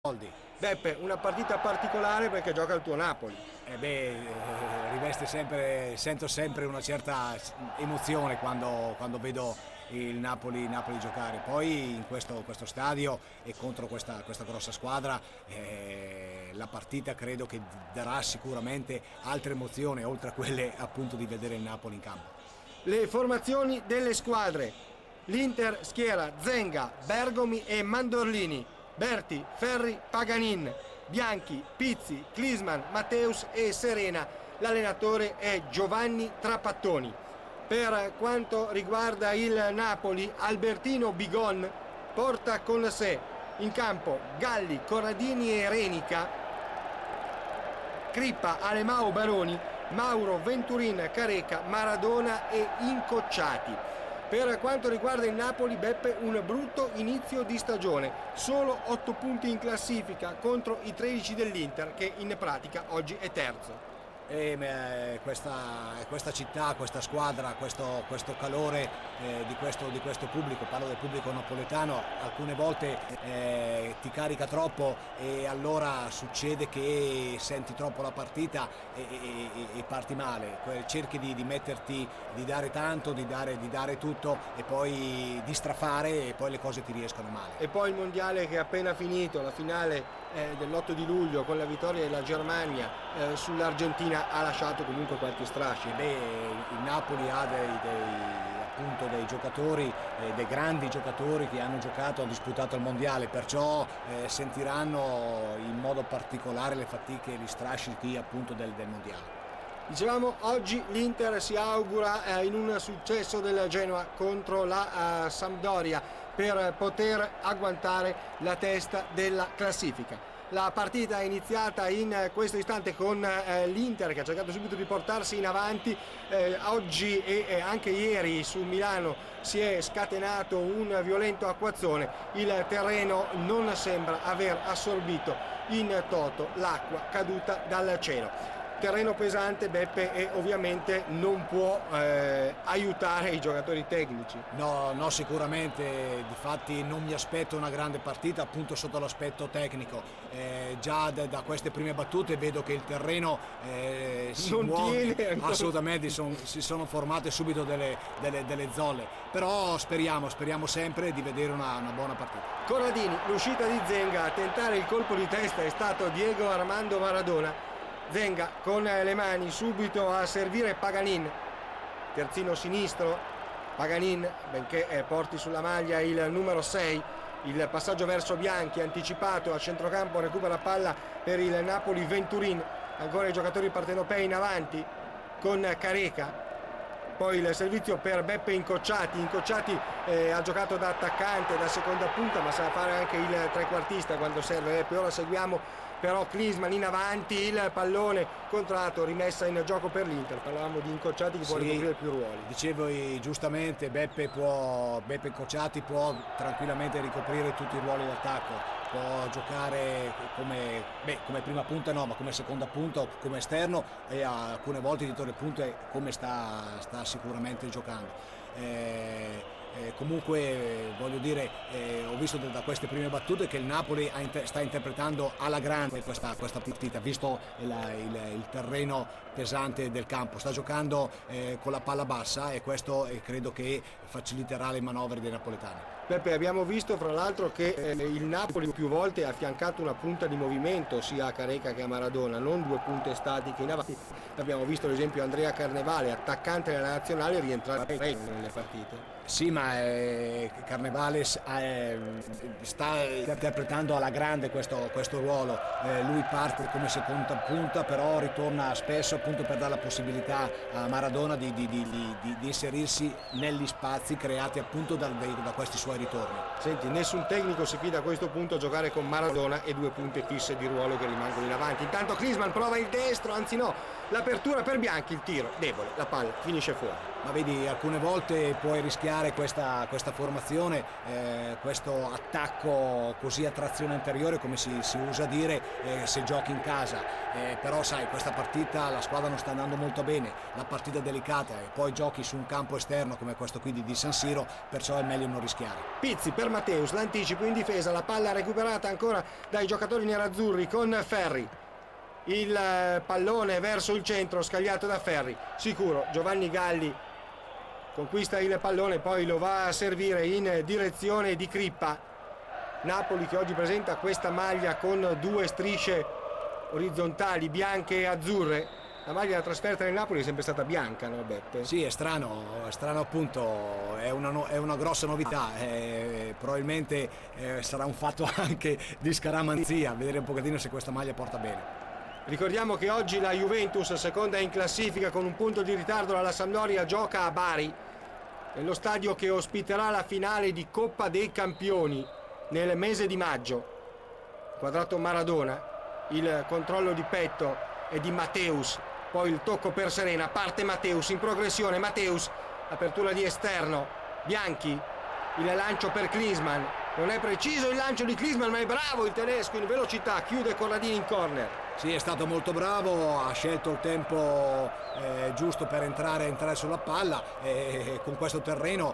soldi. Beppe, una partita particolare perché gioca il tuo Napoli. Sento sempre una certa emozione quando vedo il Napoli giocare. Poi in questo stadio e contro questa grossa squadra la partita credo che darà sicuramente altre emozioni oltre a quelle appunto di vedere il Napoli in campo. Le formazioni delle squadre: l'Inter schiera Zenga, Bergomi e Mandorlini, Berti, Ferri, Paganin, Bianchi, Pizzi, Klinsmann, Matteus e Serena. L'allenatore è Giovanni Trapattoni. Per quanto riguarda il Napoli, Albertino Bigon porta con sé in campo Galli, Corradini e Renica, Crippa, Alemao, Baroni, Mauro, Venturin, Careca, Maradona e Incocciati. Per quanto riguarda il Napoli, Beppe, un brutto inizio di stagione, solo 8 punti in classifica contro i 13 dell'Inter, che in pratica oggi è terzo. Questa città, questa squadra, questo calore di questo pubblico, parlo del pubblico napoletano, alcune volte ti carica troppo e allora succede che senti troppo la partita e parti male. Cerchi di metterti, di dare tanto, di dare tutto e poi di strafare e poi le cose ti riescono male. E poi il mondiale che è appena finito, la finale dell'8 di luglio con la vittoria della Germania sull'Argentina ha lasciato comunque qualche strascico. Il Napoli ha dei giocatori, dei grandi giocatori che hanno giocato, hanno disputato il mondiale, perciò sentiranno in modo particolare le fatiche e gli strascichi appunto del mondiale. Dicevamo, oggi l'Inter si augura in un successo del Genoa contro la Sampdoria per poter agguantare la testa della classifica. La partita è iniziata in questo istante con l'Inter che ha cercato subito di portarsi in avanti. Oggi e anche ieri su Milano si è scatenato un violento acquazzone. Il terreno non sembra aver assorbito in toto l'acqua caduta dal cielo. Terreno pesante, Beppe, e ovviamente non può aiutare i giocatori tecnici. No, sicuramente, difatti non mi aspetto una grande partita appunto sotto l'aspetto tecnico. Già da queste prime battute vedo che il terreno si non muove, tiene ancora. assolutamente si sono formate subito delle zolle, però speriamo sempre di vedere una buona partita. Corradini, l'uscita di Zenga a tentare il colpo di testa è stato Diego Armando Maradona. Zenga con le mani subito a servire Paganin, terzino sinistro. Paganin, benché porti sulla maglia il numero 6, il passaggio verso Bianchi anticipato a centrocampo, recupera palla per il Napoli Venturin, ancora i giocatori partenopei in avanti con Careca. Poi il servizio per Beppe Incocciati ha giocato da attaccante, da seconda punta, ma sa fare anche il trequartista quando serve. Beppe, ora seguiamo però Klinsmann in avanti, il pallone contratto, rimessa in gioco per l'Inter. Parlavamo di Incocciati che può ricoprire più ruoli. Dicevo giustamente, Beppe Incocciati può tranquillamente ricoprire tutti i ruoli d'attacco, può giocare come prima punta ma come seconda punta o come esterno e alcune volte dietro le punte come sta sicuramente giocando. Comunque voglio dire, ho visto da queste prime battute che il Napoli sta interpretando alla grande questa partita, visto il terreno pesante del campo, sta giocando con la palla bassa e questo credo che faciliterà le manovre dei napoletani. Peppe, abbiamo visto fra l'altro che il Napoli più volte ha affiancato una punta di movimento sia a Careca che a Maradona, non due punte statiche in avanti. Abbiamo visto ad esempio Andrea Carnevale, attaccante della nazionale, rientrare nelle partite. Sì, ma Carnevale sta interpretando alla grande questo ruolo. Lui parte come seconda punta, però ritorna spesso appunto per dare la possibilità a Maradona di inserirsi negli spazi creati appunto da questi suoi ritorni. Senti, nessun tecnico si fida a questo punto a giocare con Maradona e due punte fisse di ruolo che rimangono in avanti. Intanto Klinsmann prova il destro, anzi no, l'apertura per Bianchi, il tiro debole, la palla finisce fuori. Ma vedi, alcune volte puoi rischiare questa formazione, questo attacco così a trazione anteriore, come si usa dire, se giochi in casa. Però sai, questa partita la squadra non sta andando molto bene, la partita è delicata e poi giochi su un campo esterno come questo qui di San Siro, perciò è meglio non rischiare. Pizzi per Matteus, l'anticipo in difesa, la palla recuperata ancora dai giocatori nerazzurri con Ferri. Il pallone verso il centro, scagliato da Ferri, sicuro Giovanni Galli conquista il pallone, poi lo va a servire in direzione di Crippa. Napoli che oggi presenta questa maglia con 2 strisce orizzontali bianche e azzurre. La maglia da trasferta del Napoli è sempre stata bianca, no Beppe? Sì, è strano appunto, è una grossa novità, probabilmente sarà un fatto anche di scaramanzia, vedere un pochettino se questa maglia porta bene. Ricordiamo che oggi la Juventus, seconda in classifica con un punto di ritardo dalla Sampdoria, gioca a Bari, nello stadio che ospiterà la finale di Coppa dei Campioni nel mese di maggio. Quadrato Maradona, il controllo di petto è di Matteus, poi il tocco per Serena, parte Matteus in progressione, Matteus, apertura di esterno, Bianchi, il lancio per Klinsmann, non è preciso il lancio di Klinsmann ma è bravo il tedesco in velocità, chiude Corradini in corner. Sì, è stato molto bravo, ha scelto il tempo giusto per entrare sulla palla, con questo terreno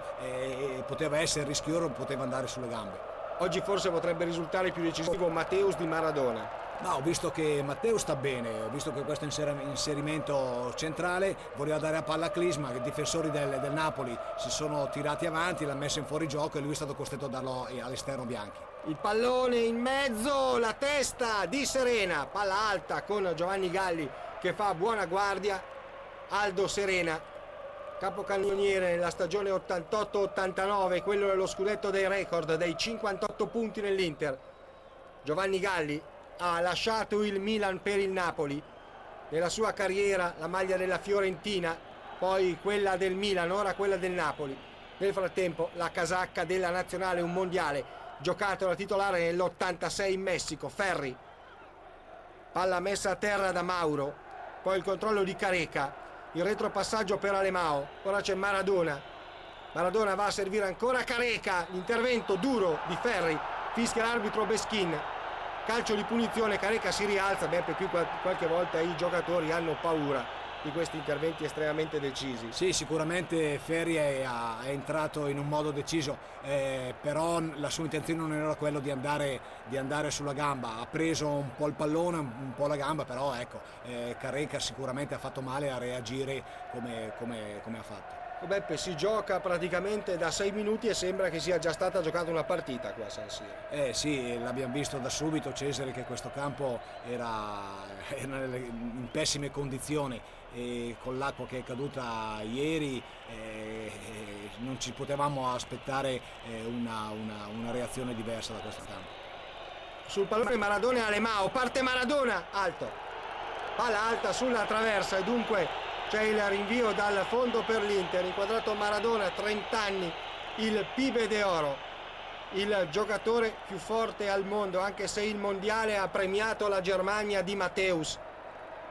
poteva essere rischioso, poteva andare sulle gambe. Oggi forse potrebbe risultare più decisivo Matteus di Maradona. No, ho visto che Matteo sta bene, ho visto che questo inserimento centrale voleva dare la palla a Klinsmann, i difensori del Napoli si sono tirati avanti, l'ha messo in fuorigioco e lui è stato costretto a darlo all'esterno Bianchi. Il pallone in mezzo, la testa di Serena, palla alta con Giovanni Galli che fa buona guardia. Aldo Serena, capocannoniere nella stagione 88-89, quello dello scudetto dei record, dei 58 punti nell'Inter. Giovanni Galli ha lasciato il Milan per il Napoli, nella sua carriera la maglia della Fiorentina, poi quella del Milan, ora quella del Napoli. Nel frattempo la casacca della nazionale, un mondiale giocato da titolare nell'86 in Messico. Ferri, palla messa a terra da Mauro, poi il controllo di Careca, il retropassaggio per Alemao, ora c'è Maradona va a servire ancora Careca, l'intervento duro di Ferri, fischia l'arbitro Beschin, calcio di punizione, Careca si rialza. Beppe, qui qualche volta i giocatori hanno paura di questi interventi estremamente decisi. Sì, sicuramente Ferri è entrato in un modo deciso, però la sua intenzione non era quello di andare sulla gamba, ha preso un po' il pallone, un po' la gamba, però ecco, Careca sicuramente ha fatto male a reagire come ha fatto. Beppe, si gioca praticamente da 6 minuti e sembra che sia già stata giocata una partita qua a San Siro. Sì, l'abbiamo visto da subito, Cesare, che questo campo era in pessime condizioni e con l'acqua che è caduta ieri non ci potevamo aspettare una reazione diversa da questo campo. Sul pallone Maradona e Alemao, parte Maradona, alto, palla alta sulla traversa e dunque c'è il rinvio dal fondo per l'Inter. Inquadrato Maradona, 30 anni, il pibe d'oro, il giocatore più forte al mondo, anche se il mondiale ha premiato la Germania di Matteus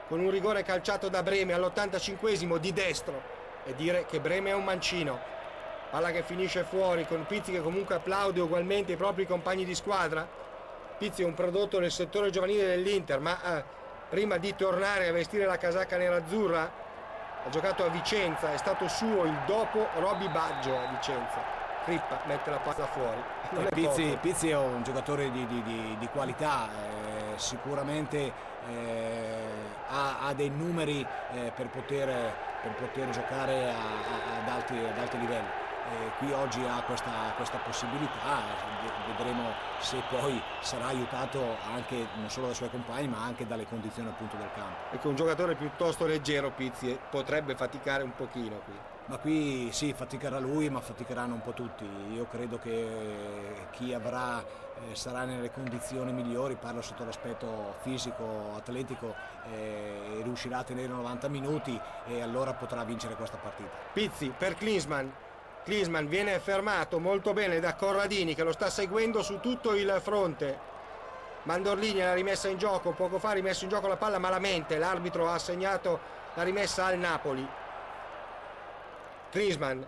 con un rigore calciato da Breme all'85esimo di destro, e dire che Breme è un mancino. Palla che finisce fuori con Pizzi che comunque applaude ugualmente i propri compagni di squadra. Pizzi è un prodotto del settore giovanile dell'Inter, ma prima di tornare a vestire la casacca nerazzurra ha giocato a Vicenza, è stato suo il dopo Roby Baggio a Vicenza. Crippa mette la palla fuori. Pizzi è un giocatore di qualità, sicuramente ha dei numeri per poter giocare ad alti livelli. Qui oggi ha questa possibilità, vedremo se poi sarà aiutato anche non solo dai suoi compagni ma anche dalle condizioni appunto del campo. Ecco, un giocatore piuttosto leggero Pizzi, potrebbe faticare un pochino qui. Ma qui sì, faticherà lui, ma faticheranno un po' tutti. Io credo che chi sarà nelle condizioni migliori, parlo sotto l'aspetto fisico, atletico, riuscirà a tenere 90 minuti e allora potrà vincere questa partita. Pizzi per Klinsmann. Klinsmann viene fermato molto bene da Corradini che lo sta seguendo su tutto il fronte. Mandorlini l'ha rimessa in gioco, poco fa ha rimesso in gioco la palla malamente, l'arbitro ha assegnato la rimessa al Napoli. Klinsmann,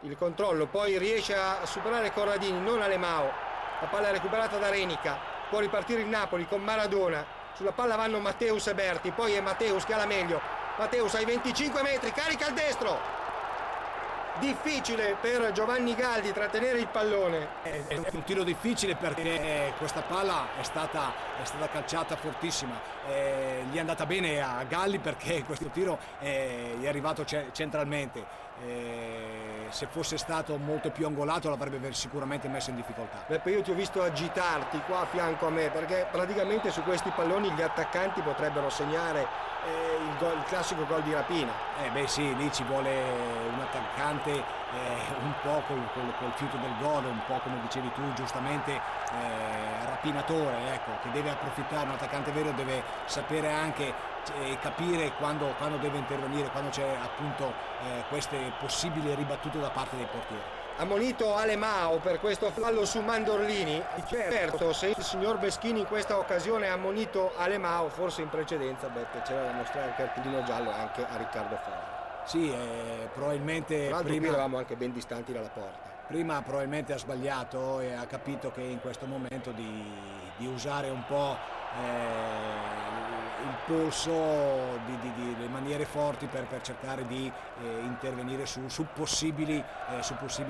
il controllo, poi riesce a superare Corradini, non Alemao, la palla è recuperata da Renica, può ripartire il Napoli con Maradona, sulla palla vanno Matteus e Berti, poi è Matteus che ha la meglio, Matteus ai 25 metri, carica al destro, difficile per Giovanni Galli trattenere il pallone. È un tiro difficile perché questa palla è stata calciata fortissima, gli è andata bene a Galli perché questo tiro gli è arrivato centralmente. Se fosse stato molto più angolato l'avrebbe sicuramente messo in difficoltà. Beppe, io ti ho visto agitarti qua a fianco a me perché praticamente su questi palloni gli attaccanti potrebbero segnare il classico gol di rapina. Beh sì, lì ci vuole un attaccante un po' col fiuto del gol, un po' come dicevi tu giustamente, rapinatore, ecco, che deve approfittare. Un attaccante vero deve sapere anche capire quando deve intervenire, quando c'è appunto queste possibili ribattute da parte dei portieri. Ammonito Alemao per questo fallo su Mandorlini. Certo, se il signor Beschini in questa occasione ha ammonito Alemao, forse in precedenza Beppe c'era da mostrare il cartellino giallo anche a Riccardo Forni. Sì, probabilmente prima eravamo anche ben distanti dalla porta. Prima probabilmente ha sbagliato e ha capito che in questo momento di usare un po' il polso, le maniere forti per cercare di intervenire su possibili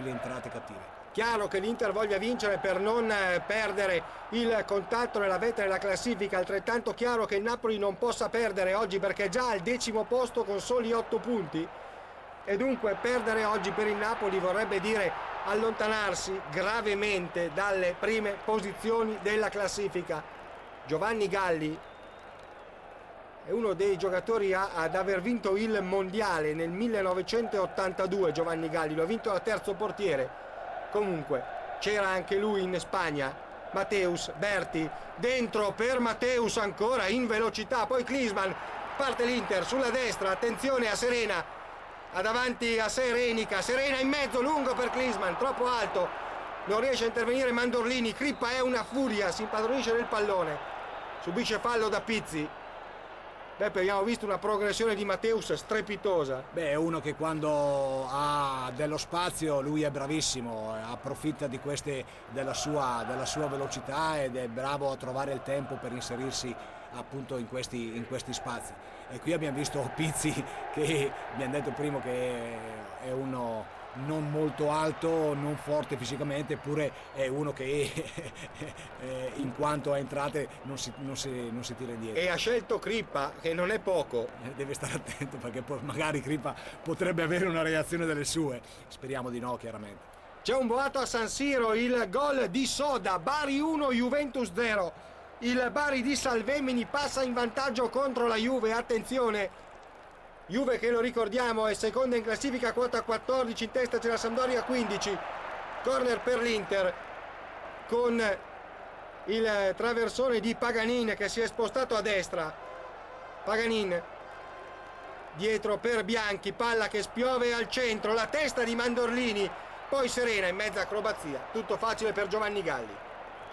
entrate cattive. Chiaro che l'Inter voglia vincere per non perdere il contatto nella vetta della classifica, altrettanto chiaro che il Napoli non possa perdere oggi perché è già al 10° posto con soli 8 punti e dunque perdere oggi per il Napoli vorrebbe dire allontanarsi gravemente dalle prime posizioni della classifica. Giovanni Galli è uno dei giocatori ad aver vinto il mondiale nel 1982. Giovanni Galli lo ha vinto da terzo portiere. Comunque c'era anche lui in Spagna. Matteus, Berti, dentro per Matteus ancora in velocità, poi Klinsmann, parte l'Inter sulla destra, attenzione a Serena, ha davanti a sé Renica, Serena in mezzo, lungo per Klinsmann, troppo alto, non riesce a intervenire Mandorlini, Crippa è una furia, si impadronisce del pallone, subisce fallo da Pizzi. Beppe, abbiamo visto una progressione di Matteus strepitosa. Beh, è uno che quando ha dello spazio lui è bravissimo, approfitta della sua velocità ed è bravo a trovare il tempo per inserirsi appunto in questi spazi. E qui abbiamo visto Pizzi che abbiamo detto prima che è uno non molto alto, non forte fisicamente, eppure è uno che in quanto a entrate non si tira indietro. E ha scelto Crippa, che non è poco. Deve stare attento perché magari Crippa potrebbe avere una reazione delle sue, speriamo di no chiaramente. C'è un boato a San Siro, il gol di Soda, Bari 1, Juventus 0. Il Bari di Salvemini passa in vantaggio contro la Juve, attenzione. Juve che lo ricordiamo è seconda in classifica, quota 14, in testa c'è la Sampdoria 15. Corner per l'Inter con il traversone di Paganin che si è spostato a destra. Paganin dietro per Bianchi, palla che spiove al centro, la testa di Mandorlini, poi Serena in mezza acrobazia, tutto facile per Giovanni Galli.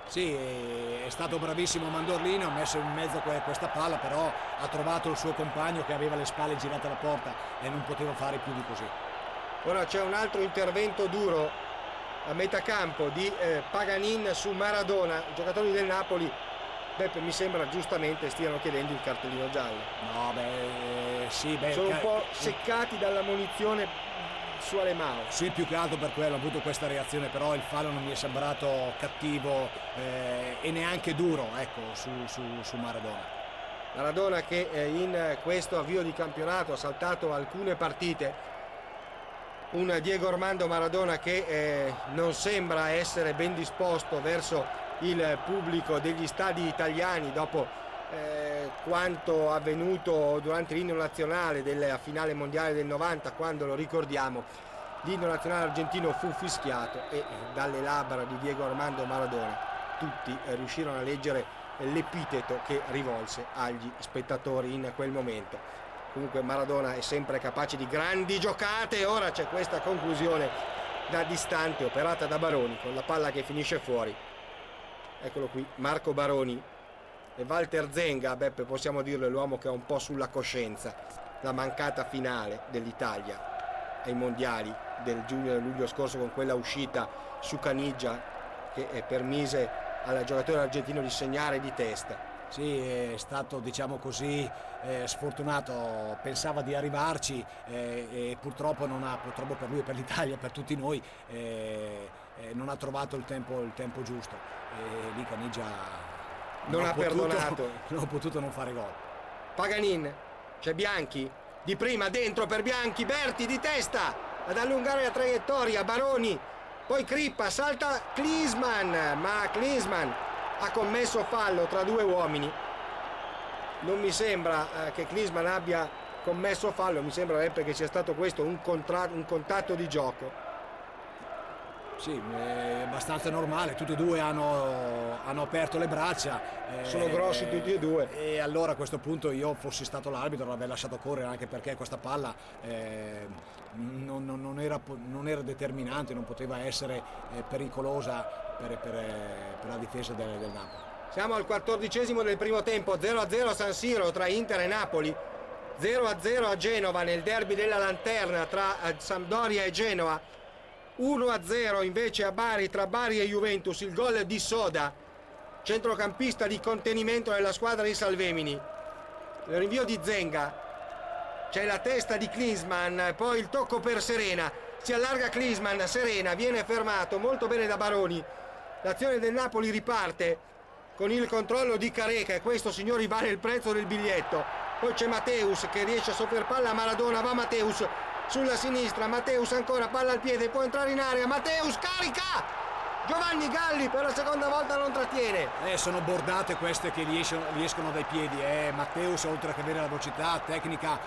Sì, è stato bravissimo Mandorlini, ha messo in mezzo questa palla, però ha trovato il suo compagno che aveva le spalle girate alla porta e non poteva fare più di così. Ora c'è un altro intervento duro a metà campo di Paganin su Maradona. I giocatori del Napoli, Beppe, mi sembra giustamente stiano chiedendo il cartellino giallo. No, sì, sono un po' seccati dalla munizione su Alemao. Sì, più che altro per quello ho avuto questa reazione, però il fallo non mi è sembrato cattivo e neanche duro, ecco, su Maradona. Maradona che in questo avvio di campionato ha saltato alcune partite, un Diego Armando Maradona che non sembra essere ben disposto verso il pubblico degli stadi italiani dopo quanto avvenuto durante l'inno nazionale della finale mondiale del 90, quando, lo ricordiamo, l'inno nazionale argentino fu fischiato e dalle labbra di Diego Armando Maradona tutti riuscirono a leggere l'epiteto che rivolse agli spettatori in quel momento. Comunque Maradona è sempre capace di grandi giocate, ora c'è questa conclusione da distante operata da Baroni con la palla che finisce fuori. Eccolo qui Marco Baroni e Walter Zenga. Beppe, possiamo dirlo, è l'uomo che ha un po' sulla coscienza la mancata finale dell'Italia ai mondiali del giugno e luglio scorso con quella uscita su Caniggia che permise al giocatore argentino di segnare di testa. Sì, è stato, diciamo così, sfortunato, pensava di arrivarci e purtroppo purtroppo per lui e per l'Italia, per tutti noi, non ha trovato il tempo giusto. E lì Caniggia non ha perdonato. Non ha potuto non fare gol. Paganin, c'è Bianchi, di prima dentro per Bianchi, Berti di testa ad allungare la traiettoria, Baroni, poi Crippa, salta Klinsmann, ma Klinsmann ha commesso fallo tra due uomini. Non mi sembra che Klinsmann abbia commesso fallo, mi sembra che sia stato questo un contatto di gioco. Sì, è abbastanza normale, tutti e due hanno aperto le braccia. Sono grossi tutti e due. E allora a questo punto io fossi stato l'arbitro l'avrei lasciato correre, anche perché questa palla non era determinante, non poteva essere pericolosa per la difesa del Napoli. Siamo al 14° del primo tempo, 0-0 a San Siro tra Inter e Napoli, 0-0 a Genova nel derby della Lanterna tra Sampdoria e Genoa, 1-0 invece a Bari tra Bari e Juventus, il gol di Soda, centrocampista di contenimento della squadra di Salvemini. Il rinvio di Zenga, c'è la testa di Klinsmann, poi il tocco per Serena, si allarga Klinsmann, Serena viene fermato molto bene da Baroni. L'azione del Napoli riparte con il controllo di Careca e questo, signori, vale il prezzo del biglietto. Poi c'è Matteus che riesce a soffer palla a Maradona, va Matteus sulla sinistra, Matteus ancora, palla al piede, può entrare in area, Matteus carica, Giovanni Galli per la seconda volta non trattiene. Sono bordate queste che gli escono dai piedi. Matteus, oltre che avere la velocità tecnica,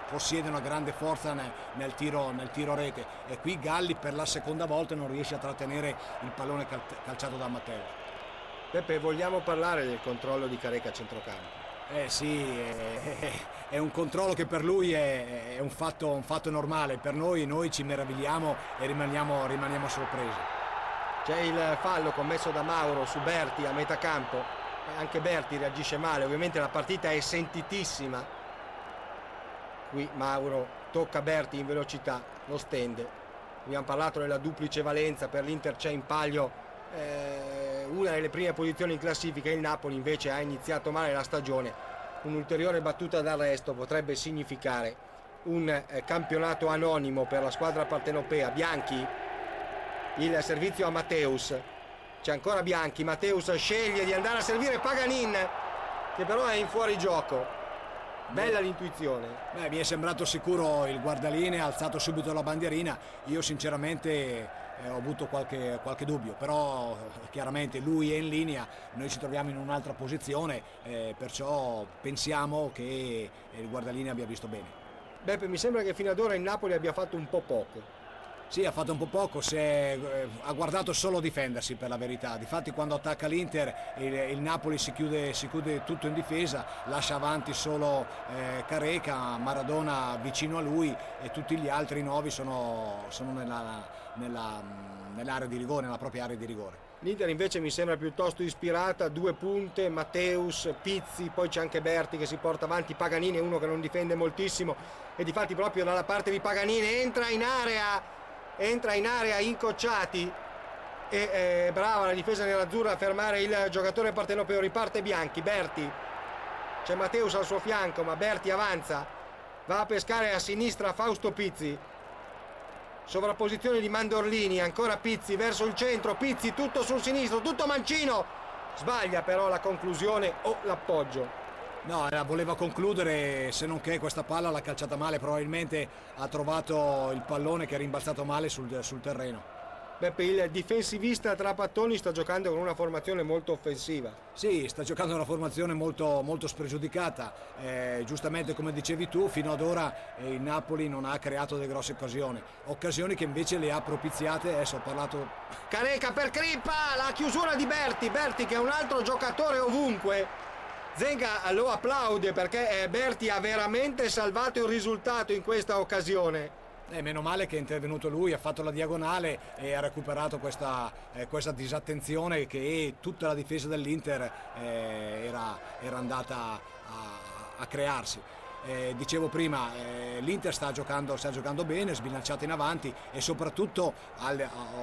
possiede una grande forza nel tiro a rete, e qui Galli per la seconda volta non riesce a trattenere il pallone calciato da Matteus. Peppe, vogliamo parlare del controllo di Careca a centrocampo? Sì, è un controllo che per lui è un fatto normale, per noi ci meravigliamo e rimaniamo sorpresi. C'è il fallo commesso da Mauro su Berti a metà campo, anche Berti reagisce male, ovviamente la partita è sentitissima. Qui Mauro tocca Berti in velocità, lo stende. Abbiamo parlato della duplice valenza, per l'Inter c'è in palio una delle prime posizioni in classifica, il Napoli invece ha iniziato male la stagione. Un'ulteriore battuta d'arresto potrebbe significare un campionato anonimo per la squadra partenopea. Bianchi, il servizio a Matteus, c'è ancora Bianchi, Matteus sceglie di andare a servire Paganin che però è in fuorigioco. Bella l'intuizione. Mi è sembrato sicuro il guardalinee, ha alzato subito la bandierina. Io sinceramente ho avuto qualche dubbio, però chiaramente lui è in linea, noi ci troviamo in un'altra posizione, perciò pensiamo che il guardalinee abbia visto bene. Beppe, mi sembra che fino ad ora il Napoli abbia fatto un po' poco. Sì, ha fatto un po' poco, ha guardato solo a difendersi, per la verità. Difatti quando attacca l'Inter il Napoli si chiude tutto in difesa, lascia avanti solo Careca, Maradona vicino a lui e tutti gli altri 9 sono nell'area di rigore, nella propria area di rigore. L'Inter invece mi sembra piuttosto ispirata, 2 punte, Matteus, Pizzi, poi c'è anche Berti che si porta avanti, Paganini è uno che non difende moltissimo e difatti proprio dalla parte di Paganini entra in area Incocciati e brava la difesa nerazzurra a fermare il giocatore partenopeo. Riparte Bianchi, Berti, c'è Matteus al suo fianco ma Berti avanza, va a pescare a sinistra Fausto Pizzi, sovrapposizione di Mandorlini, ancora Pizzi verso il centro, Pizzi tutto sul sinistro, tutto mancino, sbaglia però la conclusione o l'appoggio. No, voleva concludere, se non che questa palla l'ha calciata male, probabilmente ha trovato il pallone che è rimbalzato male sul terreno. Beppe, il difensivista Trapattoni sta giocando con una formazione molto offensiva. Sì, sta giocando una formazione molto, molto spregiudicata. Giustamente come dicevi tu, fino ad ora il Napoli non ha creato delle grosse occasioni che invece le ha propiziate. Adesso ho parlato... Careca per Crippa, la chiusura di Berti che è un altro giocatore ovunque. Zenga lo applaude perché Berti ha veramente salvato il risultato in questa occasione. Meno male che è intervenuto lui, ha fatto la diagonale e ha recuperato questa disattenzione che tutta la difesa dell'Inter era andata a crearsi. Dicevo prima, l'Inter sta giocando bene, sbilanciata in avanti, e soprattutto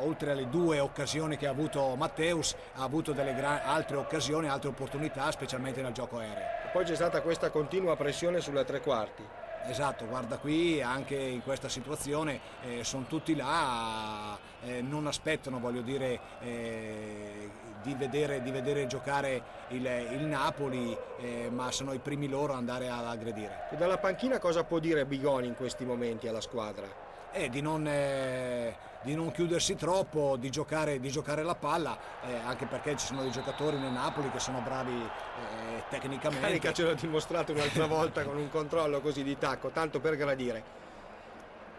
oltre alle 2 occasioni che ha avuto Matteus, ha avuto delle altre occasioni, altre opportunità, specialmente nel gioco aereo. Poi c'è stata questa continua pressione sulle tre quarti. Esatto, guarda qui anche in questa situazione sono tutti là, non aspettano, voglio dire, di vedere giocare il Napoli, ma sono i primi loro ad andare ad aggredire. E dalla panchina cosa può dire Bigoni in questi momenti alla squadra? Di non chiudersi troppo, di giocare la palla, anche perché ci sono dei giocatori nel Napoli che sono bravi tecnicamente. Careca ce l'ha dimostrato un'altra volta con un controllo così di tacco, tanto per gradire.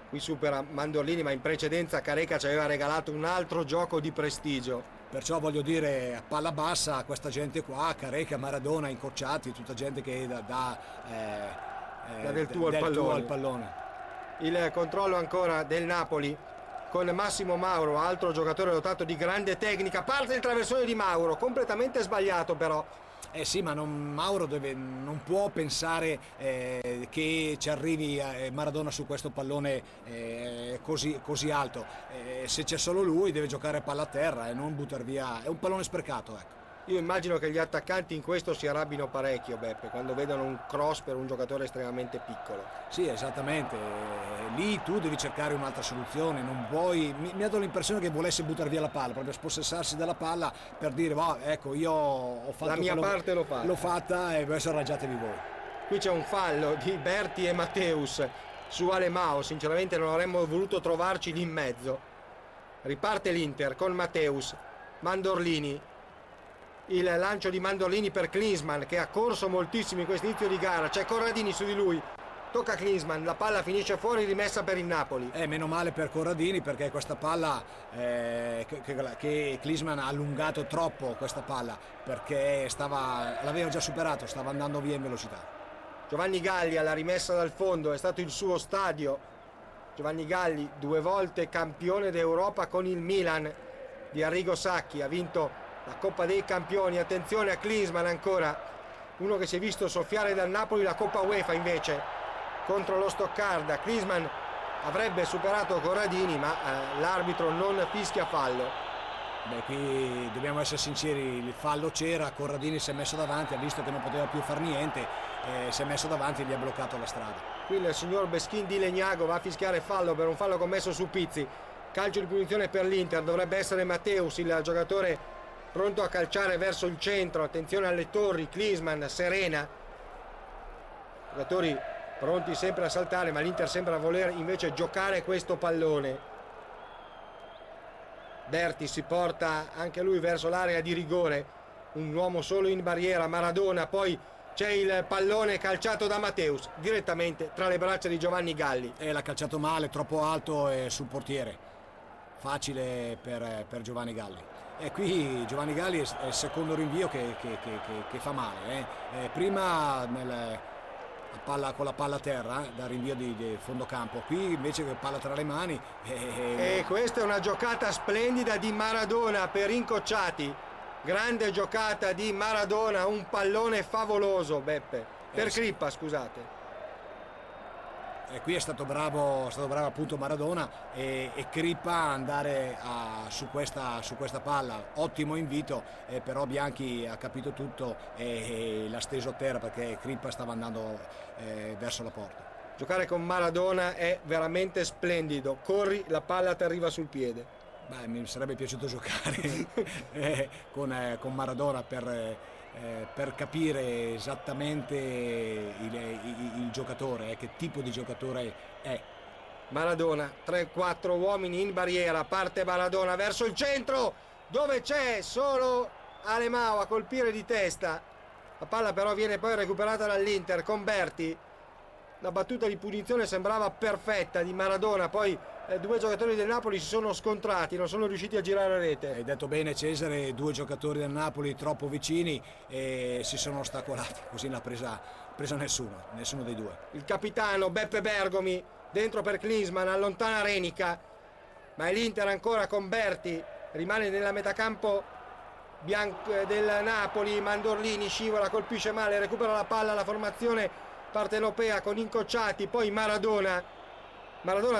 Qui supera Mandorlini, ma in precedenza Careca ci aveva regalato un altro gioco di prestigio. Perciò voglio dire, a palla bassa questa gente qua, Careca, Maradona, Incocciati, tutta gente che dà del tuo al pallone. Il controllo ancora del Napoli con Massimo Mauro, altro giocatore dotato di grande tecnica. Parte il traversone di Mauro, completamente sbagliato però. Sì, ma Mauro non può pensare che ci arrivi Maradona su questo pallone così alto. Se c'è solo lui deve giocare palla a terra e non buttare via. È un pallone sprecato, ecco. Io immagino che gli attaccanti in questo si arrabbino parecchio, Beppe, quando vedono un cross per un giocatore estremamente piccolo. Sì, esattamente. Lì tu devi cercare un'altra soluzione, non puoi. Mi ha dato l'impressione che volesse buttare via la palla, proprio spossessarsi della palla per dire, ecco, io ho fatto la mia parte, l'ho fatta e adesso arrangiatevi voi. Qui c'è un fallo di Berti e Matteus su Alemao, sinceramente non avremmo voluto trovarci lì in mezzo. Riparte l'Inter con Matteus, Mandorlini. Il lancio di Mandorlini per Klinsmann, che ha corso moltissimo in questo inizio di gara. C'è Corradini su di lui, tocca Klinsmann, la palla finisce fuori, rimessa per il Napoli. Meno male per Corradini, perché questa palla che Klinsmann ha allungato troppo, questa palla, perché l'aveva già superato, stava andando via in velocità. Giovanni Galli alla rimessa dal fondo, è stato il suo stadio. Giovanni Galli, 2 volte campione d'Europa con il Milan di Arrigo Sacchi, ha vinto la Coppa dei Campioni. Attenzione a Klinsmann ancora, uno che si è visto soffiare dal Napoli la Coppa UEFA invece contro lo Stoccarda. Klinsmann avrebbe superato Corradini, ma l'arbitro non fischia fallo. Qui dobbiamo essere sinceri, il fallo c'era, Corradini si è messo davanti, ha visto che non poteva più far niente, si è messo davanti e gli ha bloccato la strada. Qui il signor Beschin di Legnago va a fischiare fallo per un fallo commesso su Pizzi. Calcio di punizione per l'Inter, dovrebbe essere Matteus il giocatore pronto a calciare verso il centro. Attenzione alle torri, Klinsmann, Serena, giocatori pronti sempre a saltare, ma l'Inter sembra voler invece giocare questo pallone. Berti si porta anche lui verso l'area di rigore, un uomo solo in barriera, Maradona, poi c'è il pallone calciato da Matteus direttamente tra le braccia di Giovanni Galli. L'ha calciato male, troppo alto e sul portiere, facile per Giovanni Galli. E qui Giovanni Galli è il secondo rinvio che fa male. Prima con la palla a terra, da rinvio di fondo campo, qui invece che palla tra le mani. E questa è una giocata splendida di Maradona per Incocciati. Grande giocata di Maradona, un pallone favoloso, Beppe. Per Crippa, scusate. E qui è stato bravo appunto Maradona e Crippa a andare su questa palla. Ottimo invito, però Bianchi ha capito tutto e l'ha steso a terra, perché Crippa stava andando verso la porta. Giocare con Maradona è veramente splendido, corri, la palla ti arriva sul piede. Mi sarebbe piaciuto giocare con Maradona per capire esattamente il giocatore, che tipo di giocatore è. Maradona, 3-4 uomini in barriera, parte Maradona verso il centro, dove c'è solo Alemao a colpire di testa. La palla però viene poi recuperata dall'Inter con Berti. La battuta di punizione sembrava perfetta di Maradona, poi 2 giocatori del Napoli si sono scontrati, non sono riusciti a girare a rete. Hai detto bene Cesare, 2 giocatori del Napoli troppo vicini e si sono ostacolati, così non ha presa nessuno dei 2. Il capitano Beppe Bergomi dentro per Klinsmann, allontana Renica, ma è l'Inter ancora con Berti, rimane nella metacampo del Napoli. Mandorlini scivola, colpisce male, recupera la palla, la formazione partenopea con Incocciati, poi Maradona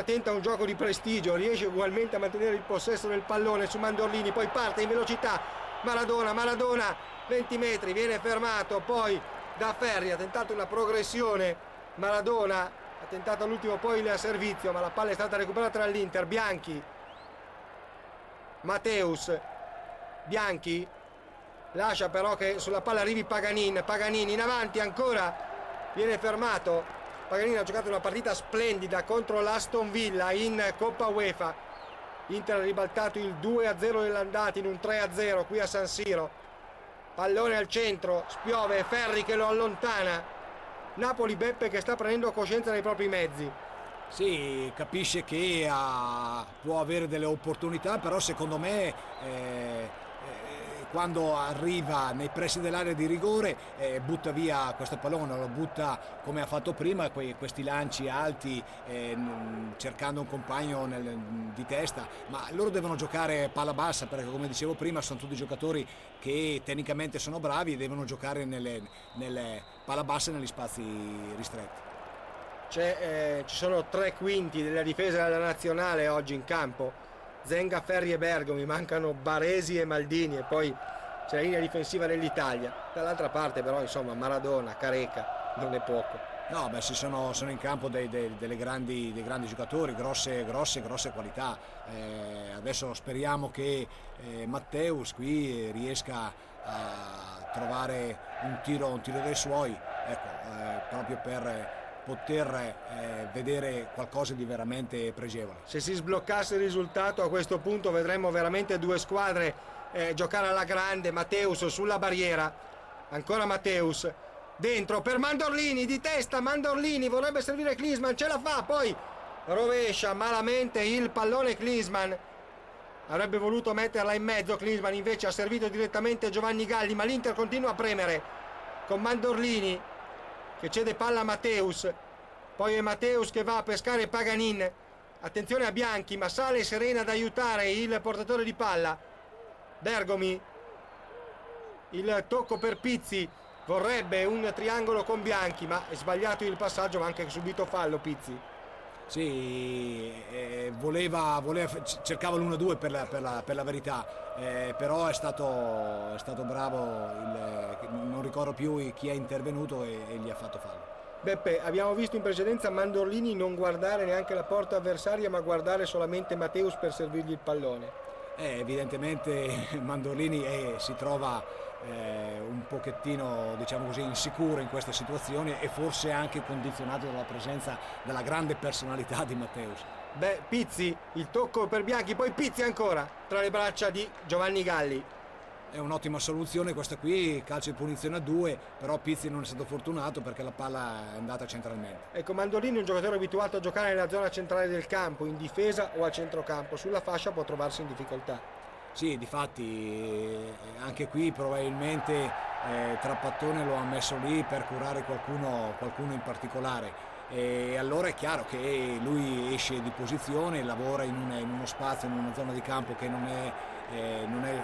tenta un gioco di prestigio, riesce ugualmente a mantenere il possesso del pallone su Mandorlini, poi parte in velocità Maradona, 20 metri, viene fermato poi da Ferri, ha tentato una progressione Maradona, ha tentato all'ultimo poi il servizio, ma la palla è stata recuperata dall'Inter. Bianchi, Matteus, Bianchi lascia però che sulla palla arrivi Paganini in avanti ancora, viene fermato. Paganini ha giocato una partita splendida contro l'Aston Villa in Coppa UEFA. Inter ha ribaltato il 2-0 dell'andata in un 3-0 qui a San Siro. Pallone al centro, spiove, Ferri che lo allontana. Napoli, Beppe, che sta prendendo coscienza dei propri mezzi. Sì, capisce che può avere delle opportunità, però secondo me quando arriva nei pressi dell'area di rigore butta via questo pallone, lo butta come ha fatto prima, questi lanci alti cercando un compagno di testa, ma loro devono giocare palla bassa, perché come dicevo prima sono tutti giocatori che tecnicamente sono bravi e devono giocare nelle palla bassa negli spazi ristretti. Ci sono 3/5 della difesa della nazionale oggi in campo. Zenga, Ferri e Bergomi, mancano Baresi e Maldini e poi c'è la linea difensiva dell'Italia. Dall'altra parte però insomma Maradona, Careca, non è poco. No, beh, sono in campo dei grandi giocatori, grosse qualità. Adesso speriamo che Matteus qui riesca a trovare un tiro dei suoi, ecco, proprio per poter vedere qualcosa di veramente pregevole. Se si sbloccasse il risultato a questo punto vedremmo veramente due squadre giocare alla grande. Matteus sulla barriera, ancora Matteus dentro per Mandorlini, di testa Mandorlini, vorrebbe servire Klinsmann, ce la fa, poi rovescia malamente il pallone Klinsmann, avrebbe voluto metterla in mezzo Klinsmann, invece ha servito direttamente Giovanni Galli, ma l'Inter continua a premere con Mandorlini che cede palla a Matteus, poi è Matteus che va a pescare Paganin, attenzione a Bianchi, ma sale Serena ad aiutare il portatore di palla. Bergomi, il tocco per Pizzi, vorrebbe un triangolo con Bianchi, ma è sbagliato il passaggio, ma anche subito fallo Pizzi. Sì, cercava l'1-2 per la verità, però è stato bravo, non ricordo più chi è intervenuto e gli ha fatto fallo. Beppe, abbiamo visto in precedenza Mandorlini non guardare neanche la porta avversaria, ma guardare solamente Matteus per servirgli il pallone. Evidentemente Mandorlini si trova un pochettino, diciamo così, insicuro in queste situazioni e forse anche condizionato dalla presenza della grande personalità di Matteus. Pizzi, il tocco per Bianchi, poi Pizzi ancora tra le braccia di Giovanni Galli. È un'ottima soluzione questa qui, calcio di punizione a 2, però Pizzi non è stato fortunato perché la palla è andata centralmente. Ecco, Mandorlini è un giocatore abituato a giocare nella zona centrale del campo, in difesa o a centrocampo, sulla fascia può trovarsi in difficoltà. Sì, difatti anche qui probabilmente Trapattone lo ha messo lì per curare qualcuno in particolare, e allora è chiaro che lui esce di posizione, lavora in uno spazio, in una zona di campo che non è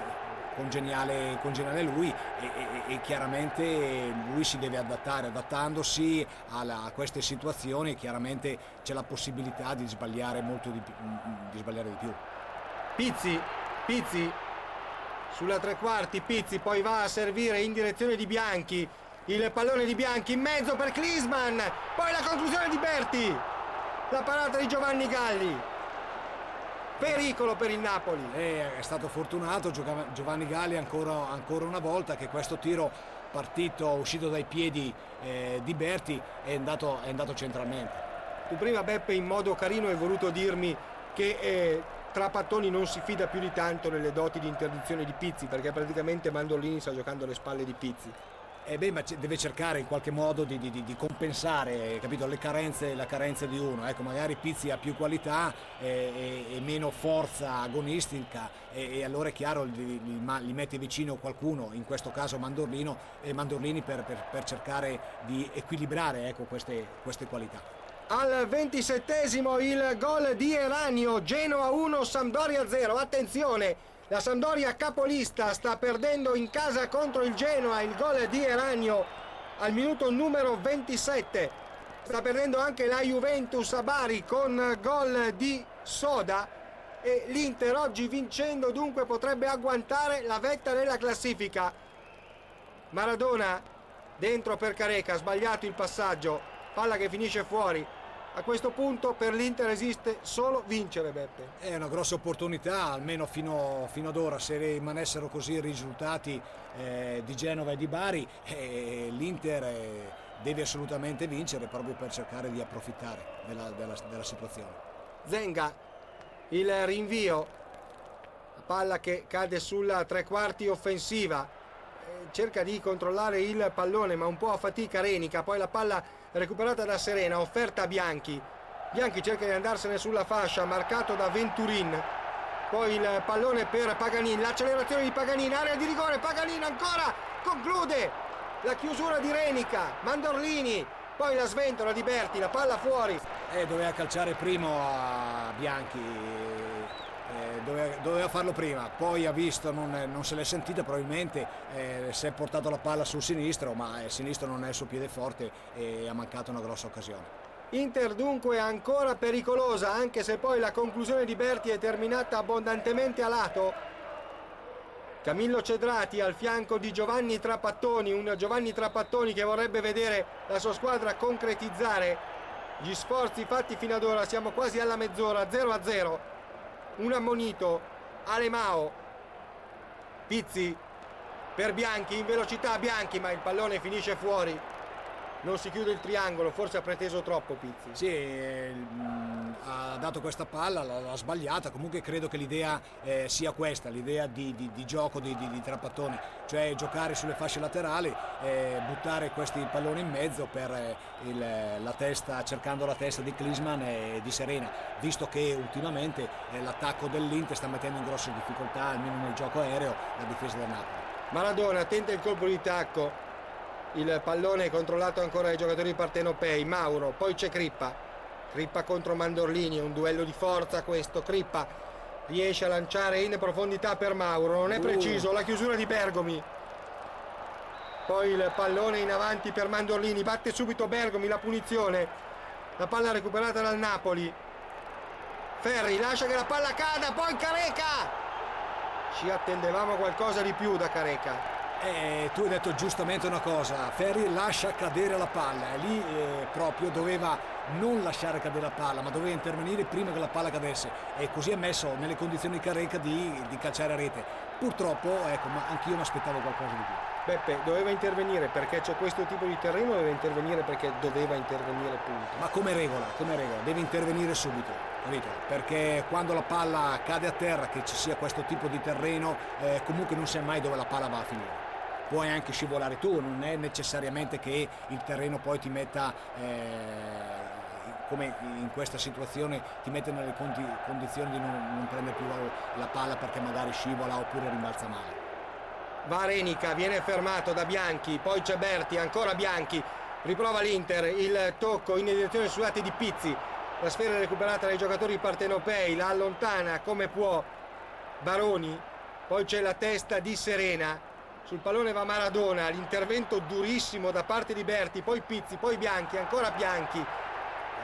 congeniale a lui e chiaramente lui si deve adattare, adattandosi a queste situazioni chiaramente c'è la possibilità di sbagliare di più. Pizzi sulla tre quarti, Pizzi poi va a servire in direzione di Bianchi, il pallone di Bianchi in mezzo per Klinsmann, poi la conclusione di Berti, la parata di Giovanni Galli, pericolo per il Napoli. È stato fortunato Giovanni Galli ancora una volta che questo tiro uscito dai piedi di Berti è andato centralmente. Tu prima, Beppe, in modo carino hai voluto dirmi che Trapattoni non si fida più di tanto nelle doti di interdizione di Pizzi, perché praticamente Mandorlini sta giocando alle spalle di Pizzi. Ma deve cercare in qualche modo di compensare, capito, la carenza di uno. Ecco, magari Pizzi ha più qualità e meno forza agonistica e allora è chiaro li mette vicino qualcuno, in questo caso Mandorlini per cercare di equilibrare, ecco, queste qualità. Al 27esimo il gol di Eranio, Genoa 1, Sampdoria 0. Attenzione, la Sampdoria capolista sta perdendo in casa contro il Genoa, il gol di Eranio al minuto numero 27. Sta perdendo anche la Juventus a Bari con gol di Soda e l'Inter oggi vincendo dunque potrebbe agguantare la vetta nella classifica. Maradona dentro per Careca, sbagliato il passaggio, palla che finisce fuori. A questo punto per l'Inter esiste solo vincere, Beppe. È una grossa opportunità, almeno fino ad ora, se rimanessero così i risultati di Genova e di Bari, l'Inter deve assolutamente vincere proprio per cercare di approfittare della situazione. Zenga, il rinvio, la palla che cade sulla tre quarti offensiva, cerca di controllare il pallone ma un po' a fatica Renica, poi la palla recuperata da Serena, offerta a Bianchi. Bianchi cerca di andarsene sulla fascia, marcato da Venturin. Poi il pallone per Paganin, l'accelerazione di Paganin, area di rigore, Paganin ancora, conclude la chiusura di Renica, Mandorlini, poi la sventola di Berti, la palla fuori. Doveva calciare primo a Bianchi, doveva farlo prima, poi ha visto, non se l'è sentita probabilmente, si è portato la palla sul sinistro, ma il sinistro non è il suo piede forte e ha mancato una grossa occasione. Inter dunque ancora pericolosa, anche se poi la conclusione di Berti è terminata abbondantemente a lato. Camillo Cedrati al fianco di Giovanni Trapattoni, un Giovanni Trapattoni che vorrebbe vedere la sua squadra concretizzare gli sforzi fatti fino ad ora. Siamo quasi alla mezz'ora, 0-0. Un ammonito, Alemao, Pizzi per Bianchi, in velocità Bianchi, ma il pallone finisce fuori. Non si chiude il triangolo, forse ha preteso troppo Pizzi. Sì, ha dato questa palla, l'ha sbagliata, comunque credo che l'idea sia questa, l'idea di gioco di Trapattoni, cioè giocare sulle fasce laterali, buttare questi palloni in mezzo per la testa, cercando la testa di Klinsmann e di Serena, visto che ultimamente l'attacco dell'Inter sta mettendo in grosse difficoltà, almeno nel gioco aereo, la difesa del Napoli. Maradona tenta il colpo di tacco. Il pallone è controllato ancora dai giocatori partenopei. Mauro, poi c'è Crippa contro Mandorlini, è un duello di forza questo. Crippa riesce a lanciare in profondità per Mauro, non è preciso, la chiusura di Bergomi. Poi il pallone in avanti per Mandorlini, batte subito Bergomi, la punizione, la palla recuperata dal Napoli. Ferri lascia che la palla cada, poi Careca, ci attendevamo qualcosa di più da Careca. Tu hai detto giustamente una cosa, Ferri lascia cadere la palla, e lì proprio doveva non lasciare cadere la palla, ma doveva intervenire prima che la palla cadesse, e così è messo nelle condizioni Careca di calciare a rete. Purtroppo, ecco, ma anch'io mi aspettavo qualcosa di più. Beppe, doveva intervenire perché c'è questo tipo di terreno, doveva intervenire perché doveva intervenire, punto. Ma come regola, deve intervenire subito, capito? Perché quando la palla cade a terra, che ci sia questo tipo di terreno, comunque non sai mai dove la palla va a finire. Puoi anche scivolare tu, non è necessariamente che il terreno poi ti metta, come in questa situazione, ti mette nelle condizioni di non prendere più la palla perché magari scivola oppure rimbalza male. Va Renica, viene fermato da Bianchi, poi c'è Berti, ancora Bianchi, riprova l'Inter, il tocco in direzione sull'ate di Pizzi, la sfera è recuperata dai giocatori partenopei, la allontana come può Baroni, poi c'è la testa di Serena. Sul pallone va Maradona, l'intervento durissimo da parte di Berti, poi Pizzi, poi Bianchi, ancora Bianchi,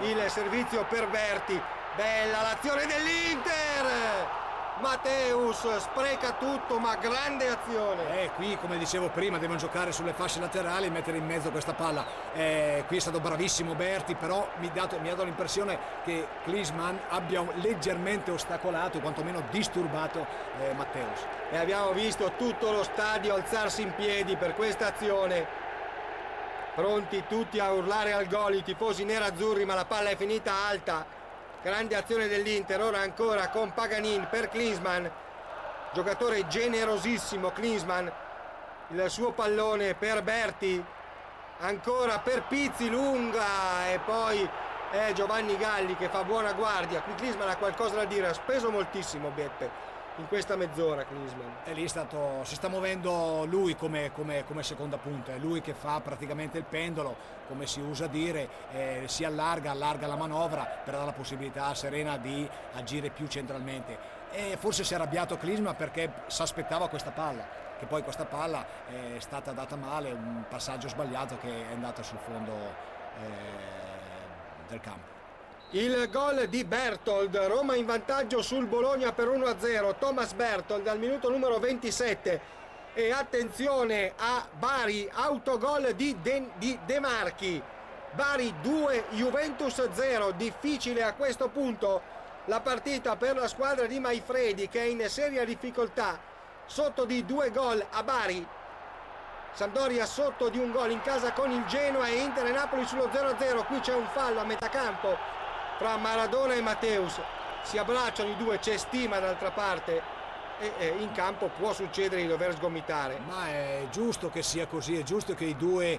il servizio per Berti, bella l'azione dell'Inter, Matteus spreca tutto, ma grande azione. Qui, come dicevo prima, devono giocare sulle fasce laterali e mettere in mezzo questa palla. Qui è stato bravissimo Berti, però mi ha dato l'impressione che Klinsmann abbia leggermente ostacolato, quantomeno disturbato Matteus. E abbiamo visto tutto lo stadio alzarsi in piedi per questa azione, pronti tutti a urlare al gol, i tifosi nerazzurri, ma la palla è finita alta. Grande azione dell'Inter, ora ancora con Paganin per Klinsmann, giocatore generosissimo Klinsmann, il suo pallone per Berti, ancora per Pizzi, lunga, e poi è Giovanni Galli che fa buona guardia. Qui Klinsmann ha qualcosa da dire, ha speso moltissimo Beppe in questa mezz'ora Klinsmann. E lì si sta muovendo lui come seconda punta, è lui che fa praticamente il pendolo, come si usa dire, si allarga la manovra per dare la possibilità a Serena di agire più centralmente. e forse si è arrabbiato Klinsmann perché si aspettava questa palla, che poi questa palla è stata data male, un passaggio sbagliato che è andato sul fondo del campo. Il gol di Berthold, Roma in vantaggio sul Bologna per 1-0, Thomas Berthold al minuto numero 27. E attenzione a Bari, autogol di De Marchi. Bari 2, Juventus 0. Difficile a questo punto la partita per la squadra di Maifredi, che è in seria difficoltà, sotto di 2 gol a Bari. Sampdoria sotto di un gol in casa con il Genoa e Inter e Napoli sullo 0-0. Qui c'è un fallo a metà campo fra Maradona e Matteus. Si abbracciano i due, c'è stima d'altra parte. E in campo può succedere di dover sgomitare. Ma è giusto che sia così, è giusto che i due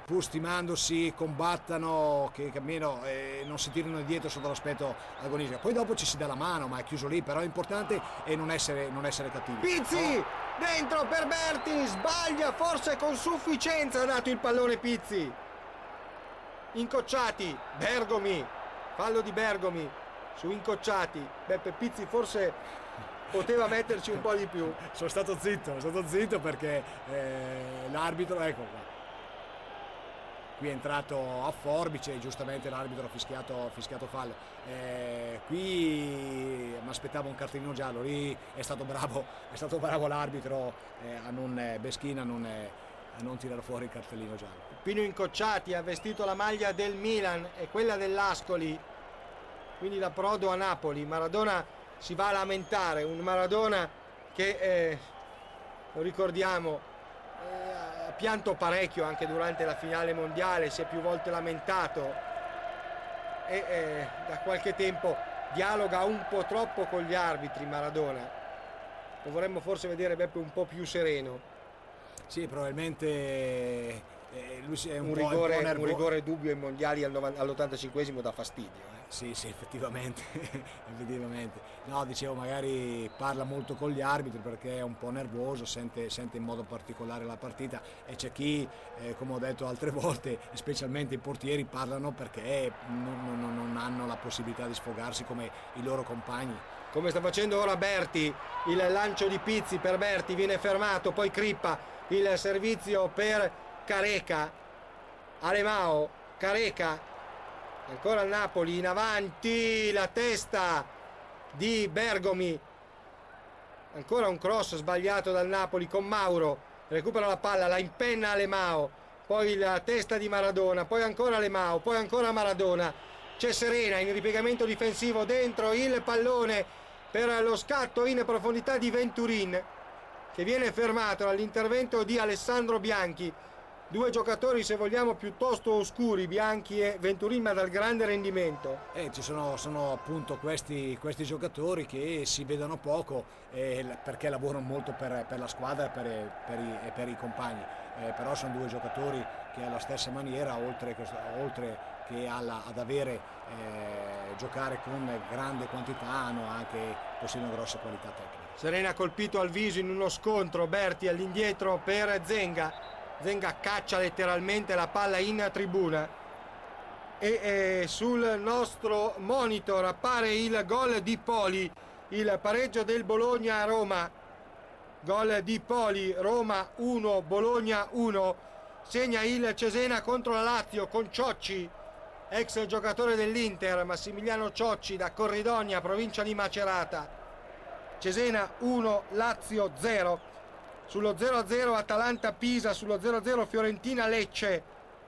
pur stimandosi combattano, che almeno non si tirino indietro sotto l'aspetto agonistico. Poi dopo ci si dà la mano, ma è chiuso lì, però è importante non essere cattivi. Pizzi, dentro per Berti, sbaglia forse con sufficienza, ha dato il pallone Pizzi. Incocciati, Bergomi, fallo di Bergomi su Incocciati. Beppe Pizzi forse poteva metterci un po' di più. Sono stato zitto perché l'arbitro, ecco qua, qui è entrato a forbice e giustamente l'arbitro ha fischiato fallo. Qui mi aspettavo un cartellino giallo, lì è stato bravo l'arbitro Beschina a non tirare fuori il cartellino giallo. Pino Incocciati ha vestito la maglia del Milan e quella dell'Ascoli, quindi la Prodo a Napoli. Maradona si va a lamentare, un Maradona che lo ricordiamo ha pianto parecchio anche durante la finale mondiale, si è più volte lamentato e da qualche tempo dialoga un po' troppo con gli arbitri. Maradona lo vorremmo forse vedere Beppe un po' più sereno. Sì, probabilmente lui è un rigore dubbio ai mondiali all'85esimo dà fastidio. Sì, effettivamente. No, dicevo, magari parla molto con gli arbitri perché è un po' nervoso, sente in modo particolare la partita, e c'è chi, come ho detto altre volte, specialmente i portieri, parlano perché non hanno la possibilità di sfogarsi come i loro compagni. Come sta facendo ora Berti, il lancio di Pizzi per Berti viene fermato, poi Crippa, il servizio per Careca, Alemao, Careca, ancora il Napoli in avanti, la testa di Bergomi, ancora un cross sbagliato dal Napoli con Mauro, recupera la palla, la impenna Alemao, poi la testa di Maradona, poi ancora Alemao, poi ancora Maradona, c'è Serena in ripiegamento difensivo, dentro il pallone per lo scatto in profondità di Venturin, che viene fermato dall'intervento di Alessandro Bianchi. Due giocatori, se vogliamo, piuttosto oscuri, Bianchi e Venturin, ma dal grande rendimento. Ci sono appunto questi giocatori che si vedono poco perché lavorano molto per la squadra e per i compagni. Però sono due giocatori che alla stessa maniera, oltre che ad avere giocare con grande quantità, possiedono grosse qualità tecniche. Serena colpito al viso in uno scontro, Berti all'indietro per Zenga. Zenga caccia letteralmente la palla in tribuna e sul nostro monitor appare il gol di Poli, il pareggio del Bologna a Roma. Gol di Poli, Roma 1, Bologna 1. Segna il Cesena contro la Lazio con Ciocci, ex giocatore dell'Inter, Massimiliano Ciocci, da Corridonia, provincia di Macerata. Cesena 1, Lazio 0. Sullo 0-0 Atalanta-Pisa, sullo 0-0 Fiorentina-Lecce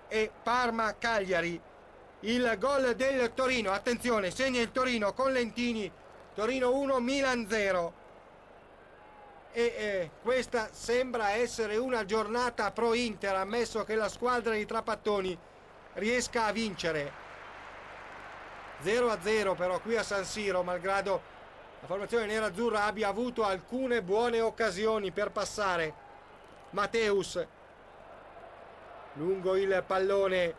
e Parma-Cagliari. Il gol del Torino, attenzione, segna il Torino con Lentini, Torino 1, Milan 0. E questa sembra essere una giornata pro Inter, ammesso che la squadra di Trapattoni riesca a vincere. 0-0 però qui a San Siro, malgrado la formazione nerazzurra abbia avuto alcune buone occasioni per passare. Matteus lungo il pallone,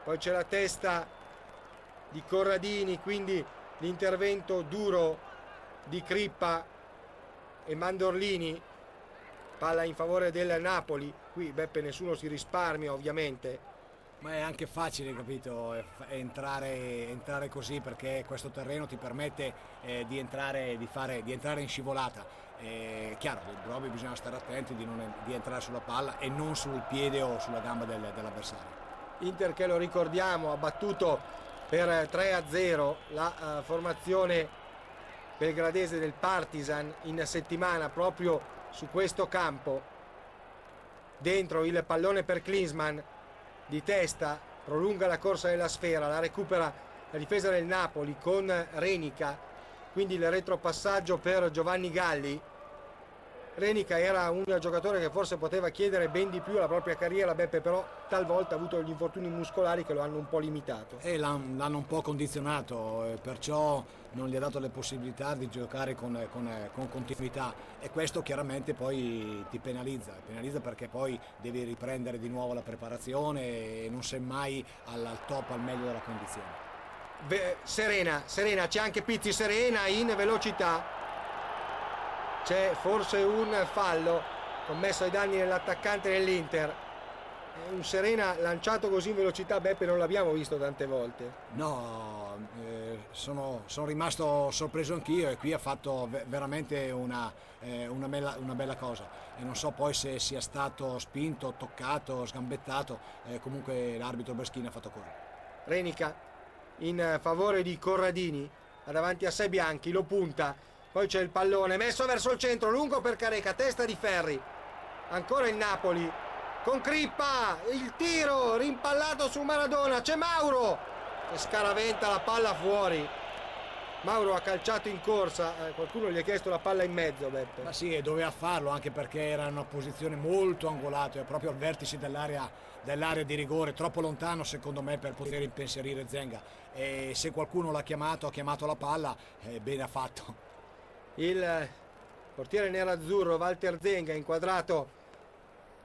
poi c'è la testa di Corradini, quindi l'intervento duro di Crippa e Mandorlini. Palla in favore del Napoli, qui Beppe nessuno si risparmia ovviamente, Ma è anche facile, capito, entrare così, perché questo terreno ti permette di entrare in scivolata. Chiaro, proprio bisogna stare attenti di entrare sulla palla e non sul piede o sulla gamba dell'avversario. Inter che, lo ricordiamo, ha battuto per 3-0 la formazione belgradese del Partizan in settimana proprio su questo campo. Dentro il pallone per Klinsmann, di testa, prolunga la corsa della sfera, la recupera la difesa del Napoli con Renica, quindi il retropassaggio per Giovanni Galli. Renica era un giocatore che forse poteva chiedere ben di più alla propria carriera, Beppe, però talvolta ha avuto gli infortuni muscolari che lo hanno un po' limitato. E l'hanno un po' condizionato, perciò non gli ha dato le possibilità di giocare con continuità, e questo chiaramente poi ti penalizza perché poi devi riprendere di nuovo la preparazione e non sei mai al top, al meglio della condizione. Serena, c'è anche Pizzi Serena in velocità. C'è forse un fallo commesso ai danni dell'attaccante dell'Inter. Un Serena lanciato così in velocità, Beppe, non l'abbiamo visto tante volte. No, sono rimasto sorpreso anch'io, e qui ha fatto veramente una bella cosa, e non so poi se sia stato spinto, toccato, sgambettato, comunque l'arbitro Beschini ha fatto correre. Renica in favore di Corradini, ha davanti a sé Bianchi, lo punta. Poi c'è il pallone messo verso il centro, lungo per Careca, testa di Ferri. Ancora il Napoli con Crippa, il tiro rimpallato su Maradona. C'è Mauro che scaraventa la palla fuori. Mauro ha calciato in corsa, qualcuno gli ha chiesto la palla in mezzo, Beppe. Ma sì, doveva farlo, anche perché era in una posizione molto angolata, è proprio al vertice dell'area di rigore, troppo lontano secondo me per poter impensierire Zenga, e se qualcuno l'ha chiamato, ha chiamato la palla, bene ha fatto. Il portiere nerazzurro Walter Zenga, inquadrato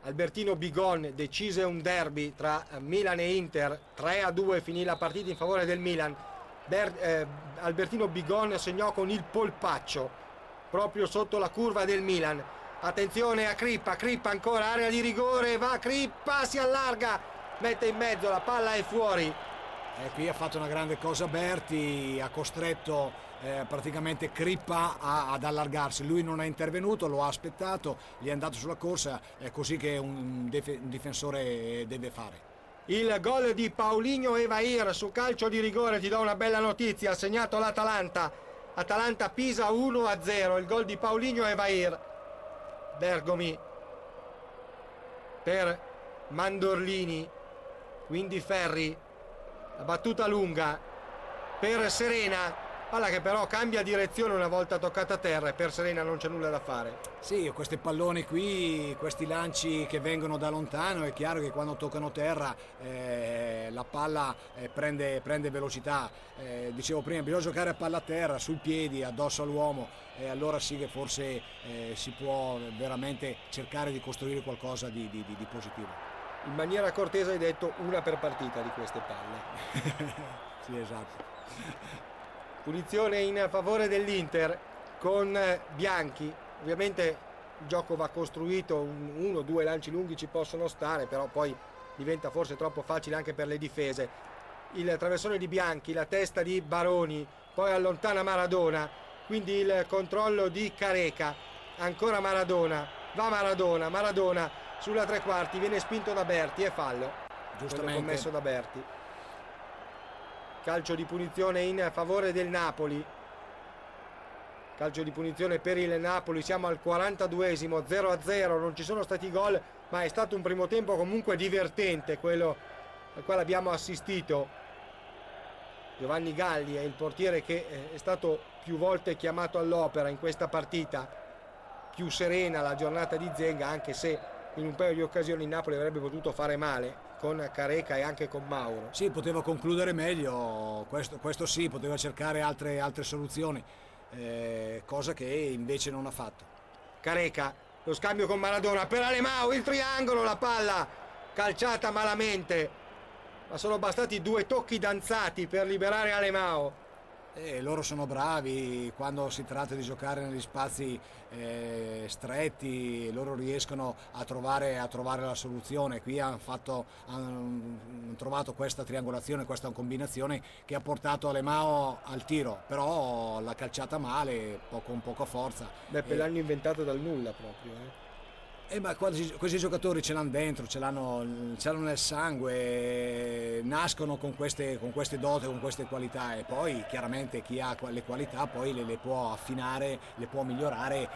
Albertino Bigon, decise un derby tra Milan e Inter, 3-2 finì la partita in favore del Milan. Albertino Bigon segnò con il polpaccio proprio sotto la curva del Milan. Attenzione a Crippa ancora, area di rigore, va Crippa, si allarga, mette in mezzo, la palla è fuori. Qui ha fatto una grande cosa Berti, ha costretto praticamente Crippa ad allargarsi, lui non è intervenuto, lo ha aspettato, gli è andato sulla corsa, è così che un difensore deve fare. Il gol di Paulinho Evair su calcio di rigore, ti do una bella notizia, ha segnato l'Atalanta, Atalanta Pisa 1-0, il gol di Paulinho Evair. Bergomi per Mandorlini, quindi Ferri, la battuta lunga per Serena, palla che però cambia direzione una volta toccata a terra, e per Serena non c'è nulla da fare. Sì, questi palloni qui, questi lanci che vengono da lontano, è chiaro che quando toccano terra la palla prende velocità. Dicevo prima, bisogna giocare a palla a terra, sui piedi, addosso all'uomo, e allora sì che forse si può veramente cercare di costruire qualcosa di positivo. In maniera cortese hai detto una per partita di queste palle. Sì, esatto. Punizione in favore dell'Inter con Bianchi. Ovviamente il gioco va costruito, uno o due lanci lunghi ci possono stare, però poi diventa forse troppo facile anche per le difese. Il traversone di Bianchi, la testa di Baroni, poi allontana Maradona, quindi il controllo di Careca, ancora Maradona, va Maradona sulla tre quarti, viene spinto da Berti e fallo, giustamente commesso da Berti. Calcio di punizione in favore del Napoli, calcio di punizione per il Napoli, siamo al 42esimo, 0-0, non ci sono stati gol, ma è stato un primo tempo comunque divertente quello al quale abbiamo assistito. Giovanni Galli è il portiere che è stato più volte chiamato all'opera in questa partita. Più serena la giornata di Zenga, anche se in un paio di occasioni il Napoli avrebbe potuto fare male con Careca e anche con Mauro. Sì, poteva concludere meglio, questo sì, poteva cercare altre soluzioni, cosa che invece non ha fatto. Careca, lo scambio con Maradona per Alemão, il triangolo, la palla calciata malamente, ma sono bastati due tocchi danzati per liberare Alemão. Loro sono bravi, quando si tratta di giocare negli spazi stretti, loro riescono a trovare la soluzione. Qui hanno trovato questa triangolazione, questa combinazione che ha portato Alemão al tiro, però l'ha calciata male, con poca forza. Beppe, l'hanno inventato dal nulla proprio. Ma questi giocatori ce l'hanno dentro, ce l'hanno nel sangue, nascono con queste doti, con queste qualità, e poi chiaramente chi ha le qualità poi le può affinare, le può migliorare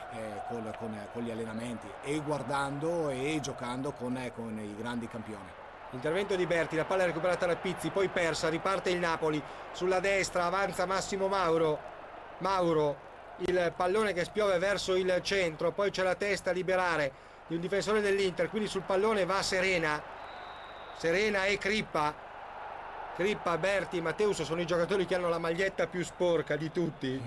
con gli allenamenti, e guardando e giocando con i grandi campioni. Intervento di Berti, la palla è recuperata da Pizzi, poi persa, riparte il Napoli, sulla destra avanza Massimo Mauro, il pallone che spiove verso il centro, poi c'è la testa a liberare di un difensore dell'Inter, quindi sul pallone va Serena e Crippa, Berti, Matteus sono i giocatori che hanno la maglietta più sporca di tutti,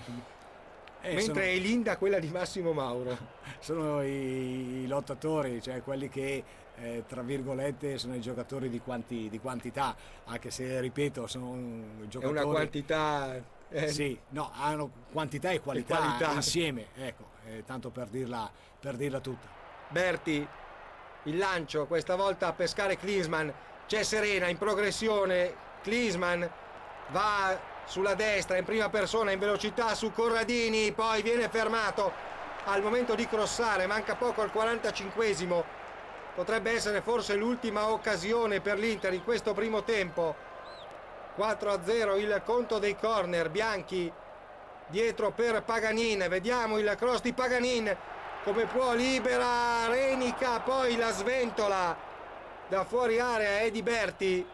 mentre Elinda quella di Massimo Mauro. Sono i lottatori, cioè quelli che tra virgolette sono i giocatori di quantità, anche se ripeto sono giocatori... È una quantità... Sì, no, hanno quantità e qualità insieme, ecco, tanto per dirla tutta. Berti, il lancio, questa volta a pescare Klinsmann, c'è Serena in progressione, Klinsmann va sulla destra in prima persona in velocità su Corradini, poi viene fermato al momento di crossare, manca poco al 45esimo, potrebbe essere forse l'ultima occasione per l'Inter in questo primo tempo. 4-0 il conto dei corner, Bianchi dietro per Paganin, vediamo il cross di Paganin, come può, libera Renica, poi la sventola da fuori area Edi Berti,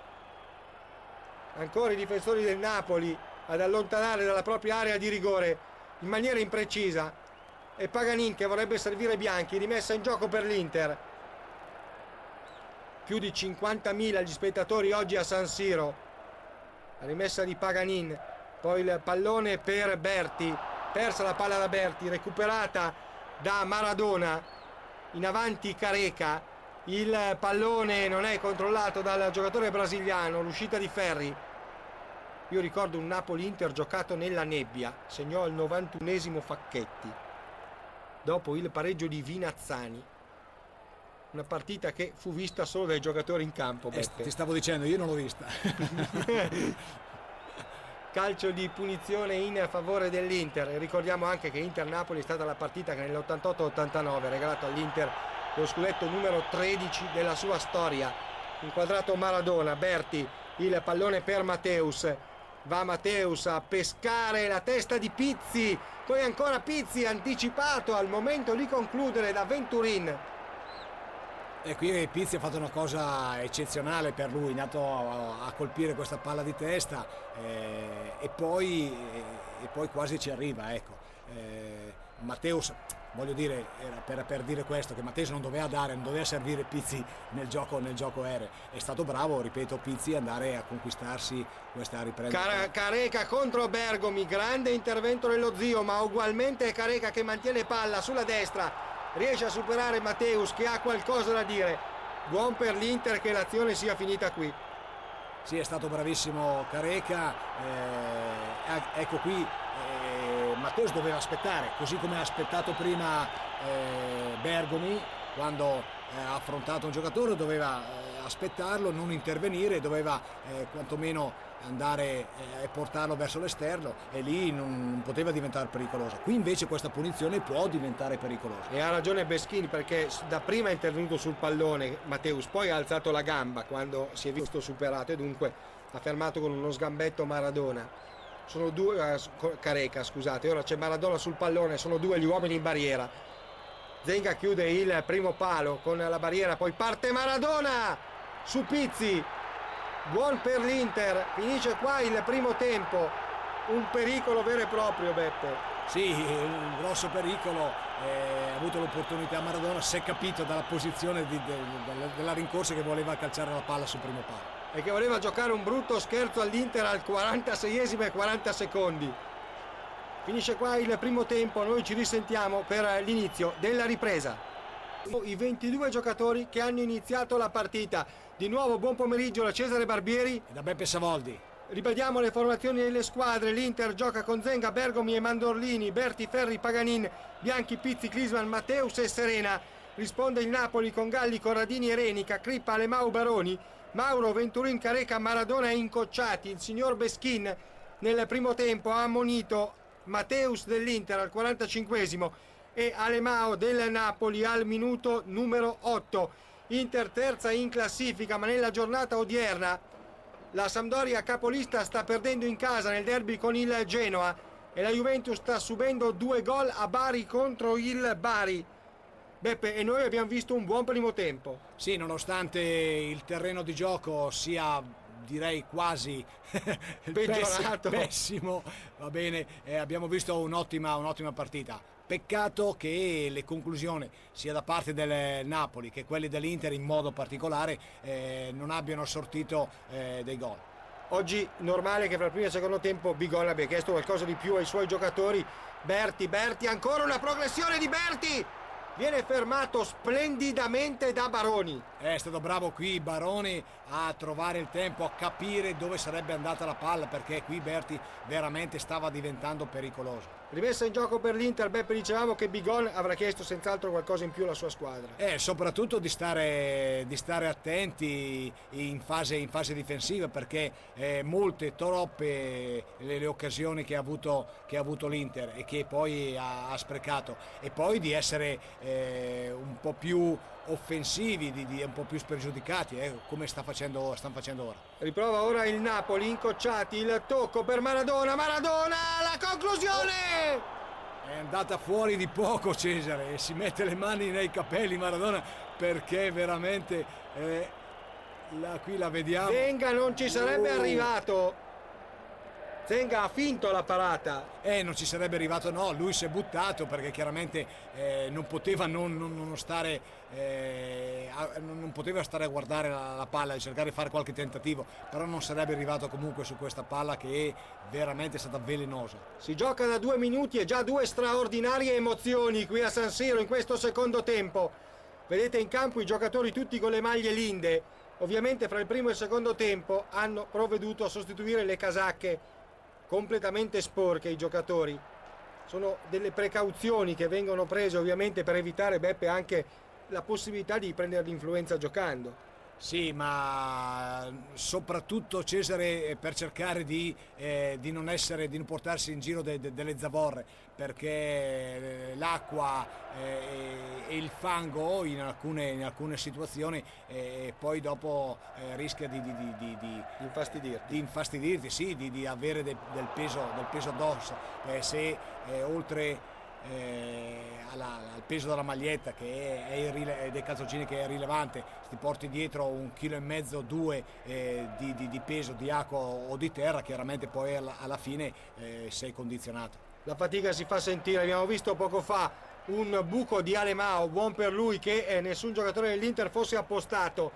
ancora i difensori del Napoli ad allontanare dalla propria area di rigore in maniera imprecisa, e Paganin che vorrebbe servire Bianchi, rimessa in gioco per l'Inter. Più di 50.000 gli spettatori oggi a San Siro, la rimessa di Paganin, poi il pallone per Berti, persa la palla da Berti, recuperata da Maradona, in avanti Careca, il pallone non è controllato dal giocatore brasiliano, l'uscita di Ferri. Io ricordo un Napoli-Inter giocato nella nebbia, segnò al 91esimo Facchetti, dopo il pareggio di Vinazzani, una partita che fu vista solo dai giocatori in campo. Ti stavo dicendo, io non l'ho vista. Calcio di punizione in favore dell'Inter. Ricordiamo anche che Inter-Napoli è stata la partita che nell'88-89 ha regalato all'Inter lo scudetto numero 13 della sua storia. Inquadrato Maradona, Berti, il pallone per Matteus, va Matteus a pescare la testa di Pizzi, poi ancora Pizzi anticipato al momento di concludere da Venturin. E qui Pizzi ha fatto una cosa eccezionale per lui, è andato a colpire questa palla di testa e poi quasi ci arriva, ecco. Matteus, voglio dire, era per dire questo, che Matteus non doveva servire Pizzi nel gioco aereo. È stato bravo, ripeto, Pizzi andare a conquistarsi questa ripresa. Careca contro Bergomi, grande intervento dello zio, ma ugualmente è Careca che mantiene palla sulla destra. Riesce a superare Matteus che ha qualcosa da dire. Buon per l'Inter che l'azione sia finita qui. Sì, è stato bravissimo Careca. Ecco qui Matteus doveva aspettare, così come ha aspettato prima Bergomi quando ha affrontato un giocatore, doveva aspettarlo, non intervenire, doveva quantomeno andare e portarlo verso l'esterno, e lì non poteva diventare pericoloso. Qui invece questa punizione può diventare pericolosa. E ha ragione Beschini, perché da prima è intervenuto sul pallone Matteus, poi ha alzato la gamba quando si è visto superato e dunque ha fermato con uno sgambetto Maradona. Sono due, Careca scusate, ora c'è Maradona sul pallone, sono due gli uomini in barriera. Zenga chiude il primo palo con la barriera, poi parte Maradona su Pizzi. Buon per l'Inter, finisce qua il primo tempo, un pericolo vero e proprio, Beppe. Sì, un grosso pericolo, ha avuto l'opportunità Maradona, si è capito dalla posizione della rincorsa che voleva calciare la palla sul primo palo. E che voleva giocare un brutto scherzo all'Inter al 46esimo e 40 secondi. Finisce qua il primo tempo, noi ci risentiamo per l'inizio della ripresa. I 22 giocatori che hanno iniziato la partita. Di nuovo buon pomeriggio da Cesare Barbieri e da Beppe Savoldi. Ribadiamo le formazioni delle squadre. L'Inter gioca con Zenga, Bergomi e Mandorlini, Berti, Ferri, Paganin, Bianchi, Pizzi, Klinsmann, Matteus e Serena. Risponde il Napoli con Galli, Corradini e Renica, Crippa, Alemão, Baroni, Mauro, Venturin, Careca, Maradona e Incocciati. Il signor Beschin nel primo tempo ha ammonito Matteus dell'Inter al 45esimo e Alemão del Napoli al minuto numero 8. Inter terza in classifica, ma nella giornata odierna la Sampdoria capolista sta perdendo in casa nel derby con il Genoa e la Juventus sta subendo 2 gol a Bari contro il Bari. Beppe, e noi abbiamo visto un buon primo tempo. Sì, nonostante il terreno di gioco sia, direi, quasi peggiorato, pessimo, va bene, abbiamo visto un'ottima partita. Peccato che le conclusioni sia da parte del Napoli che quelli dell'Inter in modo particolare non abbiano sortito dei gol. Oggi normale che fra il primo e il secondo tempo Bigol abbia chiesto qualcosa di più ai suoi giocatori. Berti, ancora una progressione di Berti! Viene fermato splendidamente da Baroni. È stato bravo qui Baroni a trovare il tempo, a capire dove sarebbe andata la palla, perché qui Berti veramente stava diventando pericoloso. Rimessa in gioco per l'Inter, Beppe, dicevamo che Bigon avrà chiesto senz'altro qualcosa in più alla sua squadra. Soprattutto di stare attenti in fase difensiva, perché molte, troppe le occasioni che ha avuto l'Inter e che poi ha sprecato, e poi di essere un po' più offensivi, di un po' più spregiudicati, come stanno facendo ora. Riprova ora il Napoli, Incocciati, il tocco per Maradona, la conclusione! È andata fuori di poco Cesare e si mette le mani nei capelli Maradona, perché veramente qui la vediamo. Zenga non ci sarebbe arrivato. Zenga ha finto la parata. Non ci sarebbe arrivato, no, lui si è buttato perché chiaramente non poteva non stare a guardare la palla e cercare di fare qualche tentativo, però non sarebbe arrivato comunque su questa palla che è veramente stata velenosa. Si gioca da 2 minuti e già 2 straordinarie emozioni qui a San Siro in questo secondo tempo. Vedete in campo i giocatori tutti con le maglie linde. Ovviamente fra il primo e il secondo tempo hanno provveduto a sostituire le casacche completamente sporche i giocatori. Sono delle precauzioni che vengono prese ovviamente per evitare, Beppe, anche la possibilità di prendere l'influenza giocando. Sì, ma soprattutto Cesare per cercare di non portarsi in giro delle zavorre, perché l'acqua e il fango in alcune situazioni poi dopo rischia di infastidirti, sì, di avere del peso addosso, se oltre al peso della maglietta e dei calzoncini che è rilevante, ti porti dietro 1,5 kg, 2 di peso di acqua o di terra, chiaramente poi alla fine sei condizionato. La fatica si fa sentire, abbiamo visto poco fa un buco di Alemão, buon per lui che nessun giocatore dell'Inter fosse appostato.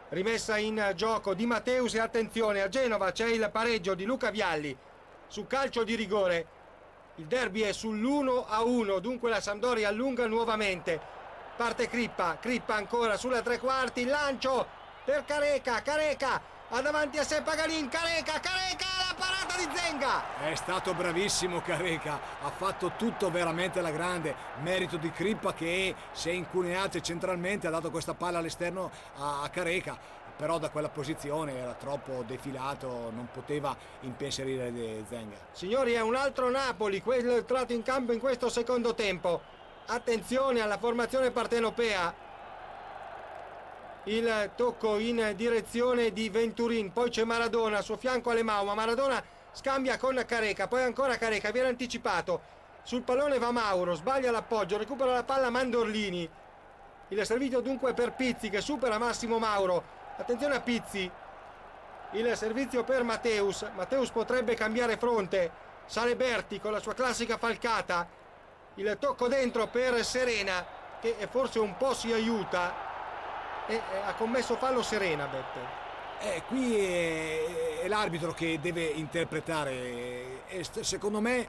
Rimessa in gioco di Matteus e attenzione, a Genova c'è il pareggio di Luca Vialli su calcio di rigore. Il derby è sull'1-1, dunque la Sampdoria allunga nuovamente. Parte Crippa ancora sulla tre quarti, il lancio per Careca ha davanti a sé Paganin, Careca, la parata di Zenga! È stato bravissimo Careca, ha fatto tutto veramente alla grande, merito di Crippa che si è incuneato centralmente, ha dato questa palla all'esterno a Careca, però da quella posizione era troppo defilato, non poteva impensierire Zenga. Signori, è un altro Napoli quello entrato in campo in questo secondo tempo. Attenzione alla formazione partenopea. Il tocco in direzione di Venturin, poi c'è Maradona, a suo fianco Alemão, ma Maradona scambia con Careca, poi ancora Careca, viene anticipato. Sul pallone va Mauro, sbaglia l'appoggio, recupera la palla Mandorlini. Il servizio dunque per Pizzi che supera Massimo Mauro. Attenzione a Pizzi, il servizio per Matteus potrebbe cambiare fronte, sale Berti con la sua classica falcata, il tocco dentro per Serena che forse un po' si aiuta e ha commesso fallo Serena, Beppe. Qui è l'arbitro che deve interpretare e secondo me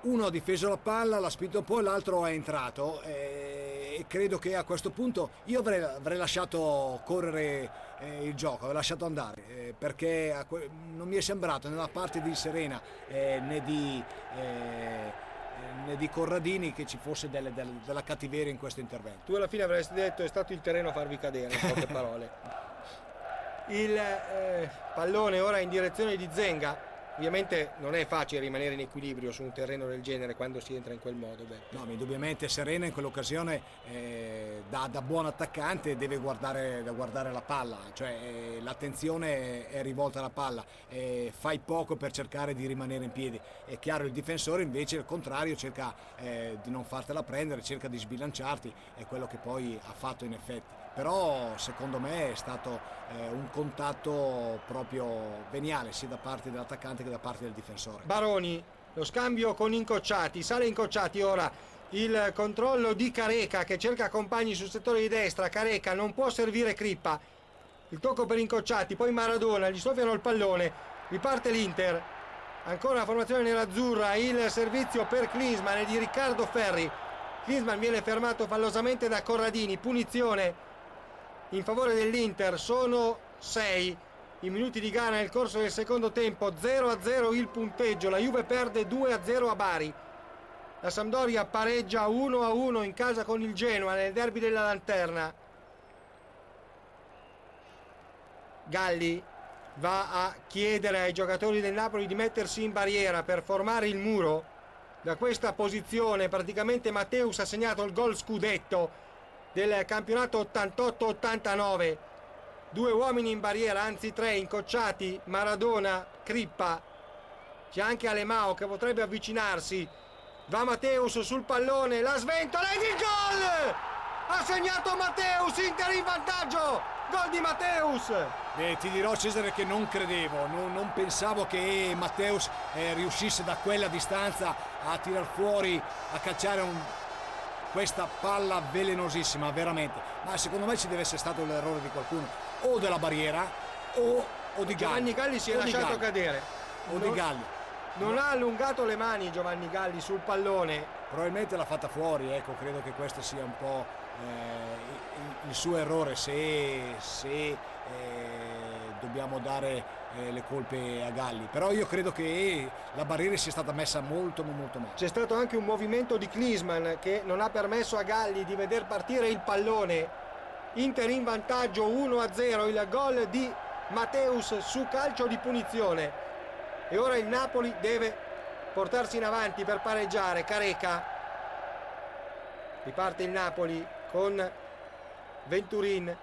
uno ha difeso la palla, l'ha spinto poi, l'altro è entrato e e credo che a questo punto io avrei lasciato correre il gioco, avrei lasciato andare, perché non mi è sembrato nella parte di Serena né di Corradini che ci fosse della cattiveria in questo intervento. Tu alla fine avresti detto: è stato il terreno a farvi cadere, in poche parole. Il pallone ora in direzione di Zenga. Ovviamente non è facile rimanere in equilibrio su un terreno del genere quando si entra in quel modo. No, indubbiamente Serena in quell'occasione da buon attaccante deve guardare la palla, cioè l'attenzione è rivolta alla palla, fai poco per cercare di rimanere in piedi. È chiaro, il difensore invece al contrario cerca di non fartela prendere, cerca di sbilanciarti, è quello che poi ha fatto in effetti. Però secondo me è stato un contatto proprio veniale sia da parte dell'attaccante che da parte del difensore. Baroni, lo scambio con Incocciati, sale Incocciati ora, il controllo di Careca che cerca compagni sul settore di destra. Careca non può servire Crippa, il tocco per Incocciati, poi Maradona, gli soffiano il pallone, riparte l'Inter, ancora la formazione nerazzurra, il servizio per Klinsmann e di Riccardo Ferri. Klinsmann viene fermato fallosamente da Corradini, punizione in favore dell'Inter. Sono 6 i minuti di gara nel corso del secondo tempo, 0-0 il punteggio, la Juve perde 2-0 a Bari, la Sampdoria pareggia 1-1 in casa con il Genoa nel derby della Lanterna. Galli va a chiedere ai giocatori del Napoli di mettersi in barriera per formare il muro. Da questa posizione praticamente Matteus ha segnato il gol scudetto del campionato 88-89. 2 uomini in barriera, anzi 3, Incocciati, Maradona, Crippa. C'è anche Alemao che potrebbe avvicinarsi. Va Matteus sul pallone, la sventola ed il gol! Ha segnato Matteus, Inter in vantaggio! Gol di Matteus! Ti dirò, Cesare, che non credevo, non pensavo che Matteus riuscisse da quella distanza a tirar fuori, a calciare questa palla velenosissima, veramente. Ma secondo me ci deve essere stato l'errore di qualcuno, o della barriera o di Galli. Giovanni Galli si è lasciato cadere. O di Galli. Non ha allungato le mani Giovanni Galli sul pallone. Probabilmente l'ha fatta fuori, ecco, credo che questo sia un po' il suo errore, se dobbiamo dare le colpe a Galli. Però io credo che la barriera sia stata messa molto male. C'è stato anche un movimento di Klinsmann che non ha permesso a Galli di veder partire il pallone. Inter in vantaggio 1-0, il gol di Matteus su calcio di punizione. E ora il Napoli deve portarsi in avanti per pareggiare. Careca. Riparte il Napoli con Venturin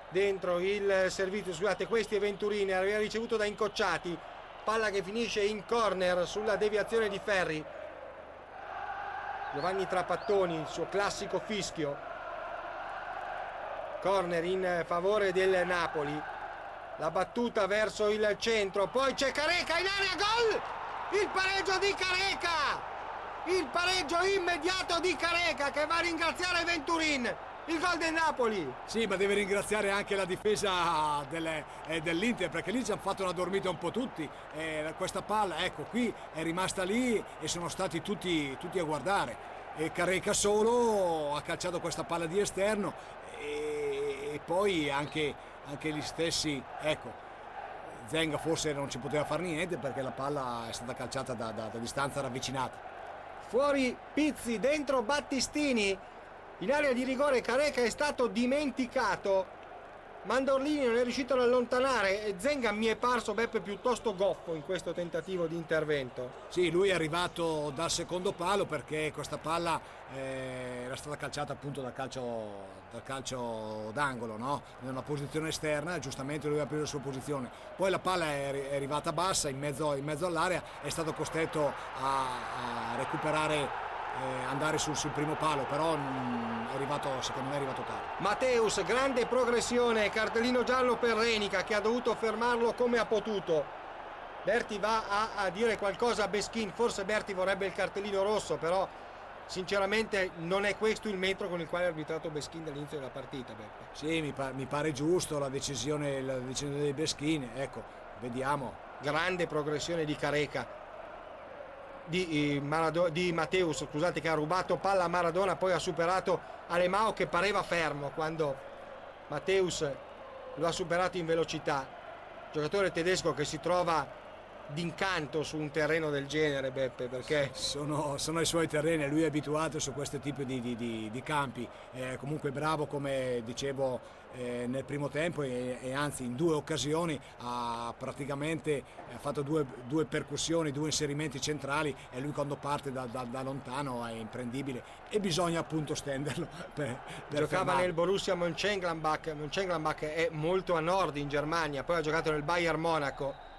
dentro il servizio. Scusate, questi è Venturin, aveva ricevuto da Incocciati. Palla che finisce in corner sulla deviazione di Ferri. Giovanni Trapattoni, il suo classico fischio. Corner in favore del Napoli. La battuta verso il centro, poi c'è Careca in area, gol! Il pareggio di Careca! Il pareggio immediato di Careca che va a ringraziare Venturin. Il gol del Napoli. Sì, ma deve ringraziare anche la difesa dell'Inter, perché lì ci hanno fatto una dormita un po' tutti. Questa palla, ecco, qui è rimasta lì e sono stati tutti a guardare. E Careca solo ha calciato questa palla di esterno e poi anche gli stessi, ecco, Zenga forse non ci poteva fare niente perché la palla è stata calciata da distanza ravvicinata. Fuori Pizzi, dentro Battistini. In area di rigore Careca è stato dimenticato. Mandorlini non è riuscito ad allontanare e Zenga mi è parso Beppe piuttosto goffo in questo tentativo di intervento. Sì, lui è arrivato dal secondo palo perché questa palla era stata calciata appunto dal calcio d'angolo, no? In una posizione esterna, giustamente lui ha preso la sua posizione. Poi la palla è arrivata bassa in mezzo all'area, è stato costretto a recuperare, andare sul primo palo, però secondo me è arrivato tardi. Matteus, grande progressione, cartellino giallo per Renica che ha dovuto fermarlo come ha potuto. Berti va a dire qualcosa a Beschin, forse Berti vorrebbe il cartellino rosso, però sinceramente non è questo il metro con il quale ha arbitrato Beschin dall'inizio della partita, Beppe. Sì, mi pare giusto la decisione di Beschin, ecco, vediamo. Grande progressione di Careca. di Matthäus, scusate, che ha rubato palla a Maradona, poi ha superato Alemão che pareva fermo quando Matthäus lo ha superato in velocità. Giocatore tedesco che si trova d'incanto su un terreno del genere, Beppe, perché sono i suoi terreni, lui è abituato su questo tipo di campi, comunque bravo, come dicevo nel primo tempo, e anzi in 2 occasioni ha praticamente fatto due percussioni, 2 inserimenti centrali, e lui quando parte da lontano è imprendibile e bisogna appunto stenderlo per giocava fermarlo. nel Borussia Mönchengladbach è molto a nord in Germania, poi ha giocato nel Bayern Monaco.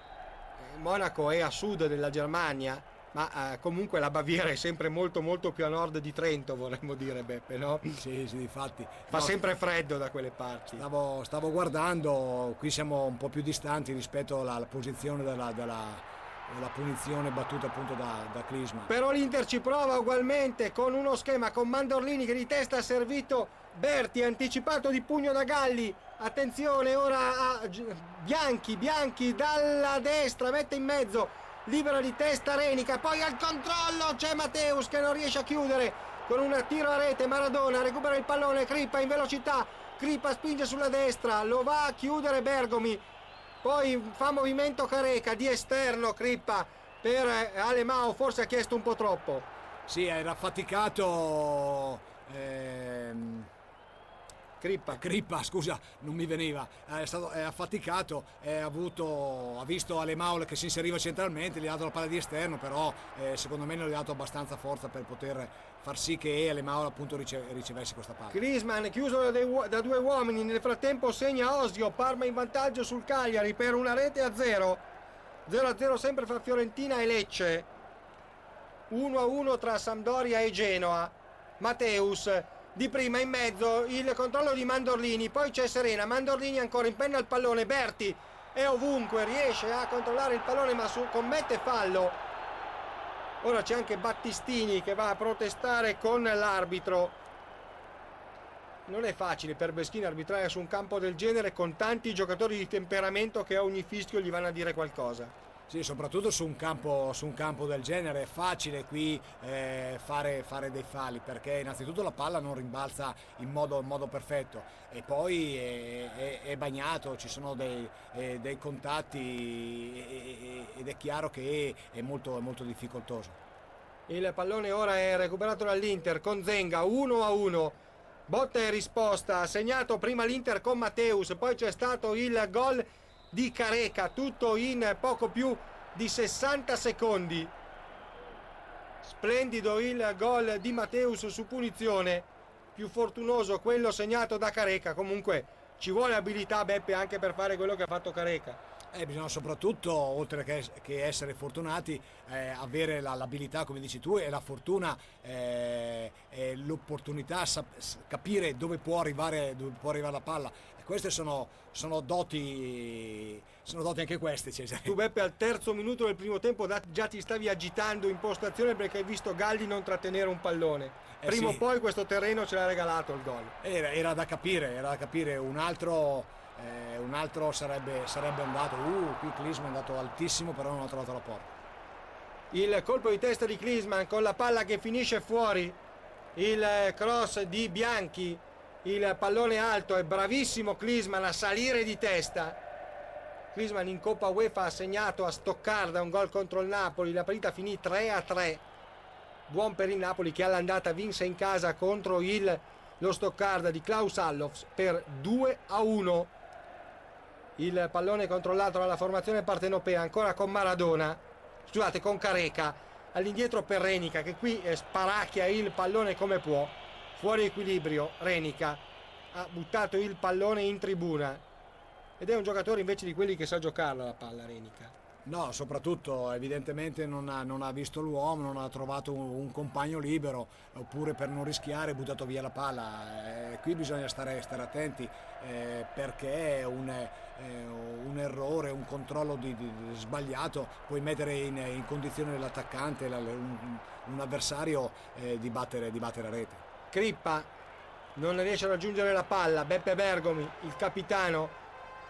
Monaco è a sud della Germania, ma comunque la Baviera è sempre molto molto più a nord di Trento, vorremmo dire, Beppe, no? Sì, infatti. Fa sempre freddo da quelle parti. Stavo guardando, qui siamo un po' più distanti rispetto alla posizione della punizione battuta appunto da Klinsmann. Però l'Inter ci prova ugualmente con uno schema con Mandorlini che di testa ha servito Berti, anticipato di pugno da Galli. Attenzione ora a Bianchi dalla destra, mette in mezzo, libera di testa Renica, poi al controllo c'è Matthäus che non riesce a chiudere con un tiro a rete. Maradona recupera il pallone, Crippa in velocità, Crippa spinge sulla destra, lo va a chiudere Bergomi, poi fa movimento Careca di esterno, Crippa per Alemão, forse ha chiesto un po' troppo. Sì, era affaticato. Crippa, scusa, non mi veniva, è affaticato, ha visto Alemão che si inseriva centralmente, gli ha dato la palla di esterno, però secondo me non gli ha dato abbastanza forza per poter far sì che Alemão appunto ricevesse questa palla. Klinsmann chiuso da 2 uomini, nel frattempo segna Osio, Parma in vantaggio sul Cagliari per una rete a 0 a 0 sempre fra Fiorentina e Lecce, 1-1 tra Sampdoria e Genoa. Matthäus di prima in mezzo, il controllo di Mandorlini, poi c'è Serena, Mandorlini ancora impenna il pallone, Berti è ovunque, riesce a controllare il pallone ma commette fallo. Ora c'è anche Battistini che va a protestare con l'arbitro. Non è facile per Beschini arbitrare su un campo del genere con tanti giocatori di temperamento che a ogni fischio gli vanno a dire qualcosa. Sì, soprattutto su un campo del genere è facile qui fare dei falli, perché innanzitutto la palla non rimbalza in modo perfetto e poi è bagnato, ci sono dei contatti ed è chiaro che è molto difficoltoso. Il pallone ora è recuperato dall'Inter con Zenga, 1-1, botta e risposta, ha segnato prima l'Inter con Matthäus, poi c'è stato il gol di Careca, tutto in poco più di 60 secondi. Splendido il gol di Matthäus su punizione, più fortunoso quello segnato da Careca. Comunque ci vuole abilità, Beppe, anche per fare quello che ha fatto Careca. Bisogna soprattutto, oltre che essere fortunati, avere l'abilità, come dici tu, e la fortuna, e l'opportunità, capire dove può arrivare la palla. E queste sono doti anche queste, Cesare. Tu, Beppe, al terzo minuto del primo tempo già ti stavi agitando in postazione perché hai visto Galli non trattenere un pallone. Prima o poi questo terreno ce l'ha regalato il gol. Era da capire, un altro sarebbe andato. Qui Klinsmann è andato altissimo, però non ha trovato la porta. Il colpo di testa di Klinsmann con la palla che finisce fuori, il cross di Bianchi, il pallone alto, è bravissimo Klinsmann a salire di testa. Klinsmann in Coppa UEFA ha segnato a Stoccarda un gol contro il Napoli, la partita finì 3-3, buon per il Napoli che all'andata vinse in casa contro lo Stoccarda di Klaus Allofs per 2-1. Il pallone controllato dalla formazione partenopea ancora con con Careca, all'indietro per Renica che qui sparacchia il pallone come può, fuori equilibrio. Renica ha buttato il pallone in tribuna ed è un giocatore invece di quelli che sa giocarla la palla, Renica. No, soprattutto evidentemente non ha visto l'uomo, non ha trovato un compagno libero, oppure per non rischiare ha buttato via la palla. Qui bisogna stare attenti, perché un errore, un controllo sbagliato puoi mettere in condizione l'attaccante, un avversario di battere a rete. Crippa non riesce a raggiungere la palla, Beppe Bergomi, il capitano,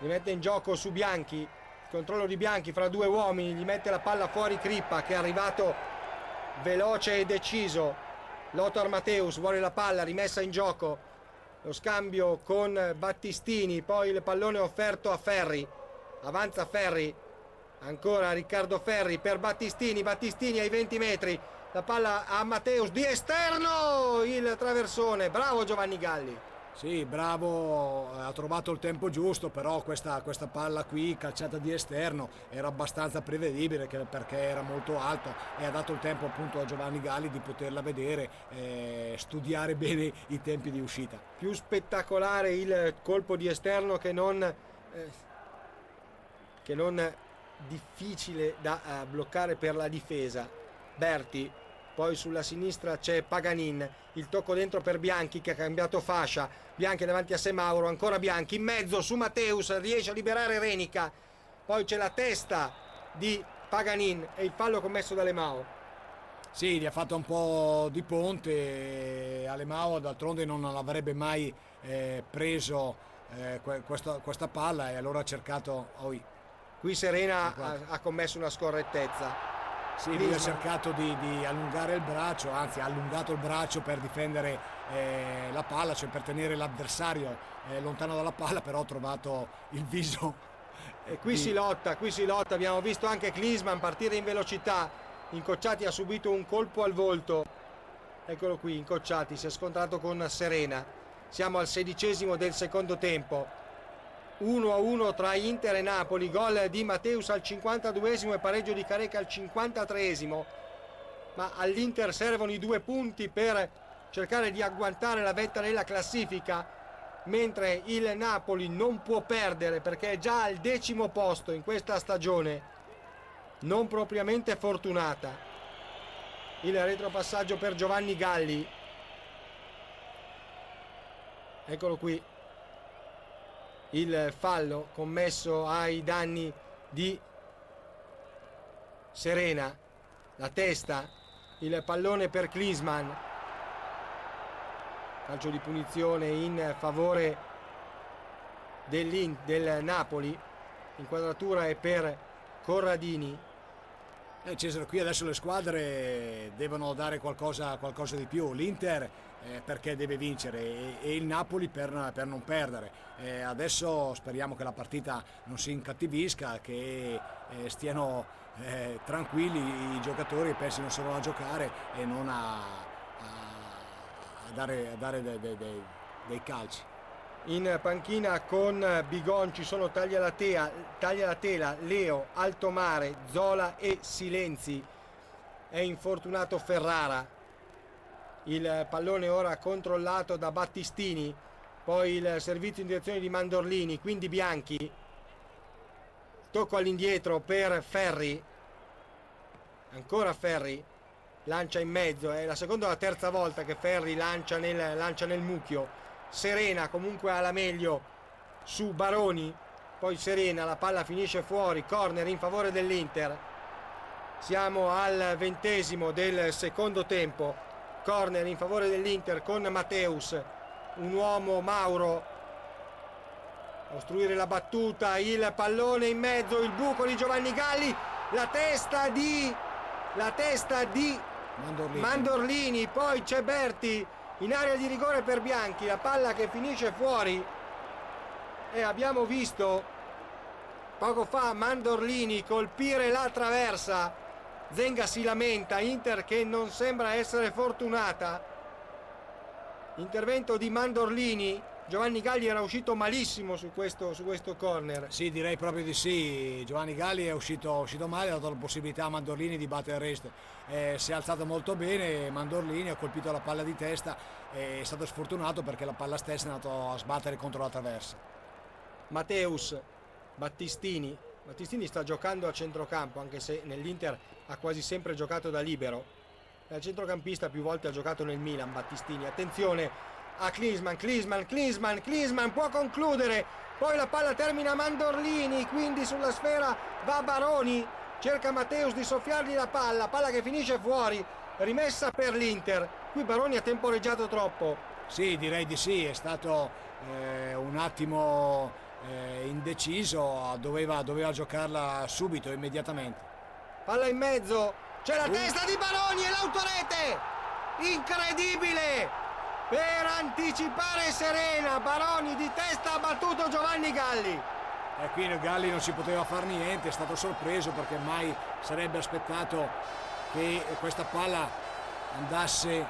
li mette in gioco su Bianchi. Controllo di Bianchi fra 2 uomini, gli mette la palla fuori Crippa che è arrivato veloce e deciso. Lothar Matthäus vuole la palla, rimessa in gioco, lo scambio con Battistini, poi il pallone offerto a Ferri, avanza Ferri, ancora Riccardo Ferri per Battistini, Battistini ai 20 metri, la palla a Matthäus di esterno, il traversone, bravo Giovanni Galli. Sì, bravo, ha trovato il tempo giusto, però questa palla qui calciata di esterno era abbastanza prevedibile perché era molto alto e ha dato il tempo appunto a Giovanni Galli di poterla vedere, studiare bene i tempi di uscita. Più spettacolare il colpo di esterno che non difficile da bloccare per la difesa. Berti, poi sulla sinistra c'è Paganin, il tocco dentro per Bianchi che ha cambiato fascia, Bianchi davanti a sé Mauro, ancora Bianchi, in mezzo su Matthäus, riesce a liberare Renica, poi c'è la testa di Paganin e il fallo commesso da Alemão. Sì, gli ha fatto un po' di ponte, Alemão d'altronde non l'avrebbe mai preso questa palla e allora ha cercato... Qui Serena ha commesso una scorrettezza. Sì, lui ha cercato di allungare il braccio, anzi ha allungato il braccio per difendere la palla, cioè per tenere l'avversario lontano dalla palla, però ha trovato il viso. E qui si lotta, abbiamo visto anche Klinsmann partire in velocità, Incocciati ha subito un colpo al volto, eccolo qui, Incocciati si è scontrato con Serena, siamo al 16° del secondo tempo. 1-1 tra Inter e Napoli, gol di Matthäus al 52esimo e pareggio di Careca al 53esimo, ma all'Inter servono i 2 punti per cercare di agguantare la vetta nella classifica, mentre il Napoli non può perdere perché è già al 10° posto in questa stagione non propriamente fortunata. Il retropassaggio per Giovanni Galli, eccolo qui, il fallo commesso ai danni di Serena, la testa, il pallone per Klinsmann, calcio di punizione in favore del Napoli, inquadratura è per Corradini. Cesare, qui adesso le squadre devono dare qualcosa di più, l'Inter perché deve vincere e il Napoli per non perdere. Adesso speriamo che la partita non si incattivisca, che stiano tranquilli i giocatori e pensino solo a giocare e non a dare dei calci. In panchina con Bigon ci sono Taglialatela, Leo, Altomare, Zola e Silenzi. È infortunato Ferrara. Il pallone ora controllato da Battistini, poi il servizio in direzione di Mandorlini, quindi Bianchi. Tocco all'indietro per Ferri. Ancora Ferri. Lancia in mezzo, è la seconda o la terza volta che Ferri lancia nel mucchio. Serena comunque alla meglio su Baroni, poi Serena, la palla finisce fuori, corner in favore dell'Inter. Siamo al 20° del secondo tempo, corner in favore dell'Inter con Matthäus, un uomo Mauro, ostruire la battuta, il pallone in mezzo, il buco di Giovanni Galli, la testa di Mandorlini, poi c'è Berti in area di rigore per Bianchi, la palla che finisce fuori e abbiamo visto poco fa Mandorlini colpire la traversa. Zenga si lamenta, Inter che non sembra essere fortunata. Intervento di Mandorlini, Giovanni Galli era uscito malissimo su questo corner. Sì, direi proprio di sì. Giovanni Galli è uscito male, ha dato la possibilità a Mandorlini di battere il resto. Si è alzato molto bene, Mandorlini ha colpito la palla di testa, è stato sfortunato perché la palla stessa è andata a sbattere contro la traversa. Matthäus, Battistini sta giocando a centrocampo, anche se nell'Inter ha quasi sempre giocato da libero. È il centrocampista, più volte ha giocato nel Milan Battistini. Attenzione a Klinsmann può concludere, poi la palla termina a Mandorlini, quindi sulla sfera va Baroni, cerca Matthäus di soffiargli la palla che finisce fuori, rimessa per l'Inter. Qui Baroni ha temporeggiato troppo. Sì, direi di sì, è stato un attimo indeciso, doveva giocarla subito, immediatamente. Palla in mezzo C'è la testa di Baroni e l'autorete! Incredibile! Per anticipare Serena, Baroni di testa ha battuto Giovanni Galli. E qui Galli non si poteva fare niente, è stato sorpreso perché mai sarebbe aspettato che questa palla andasse.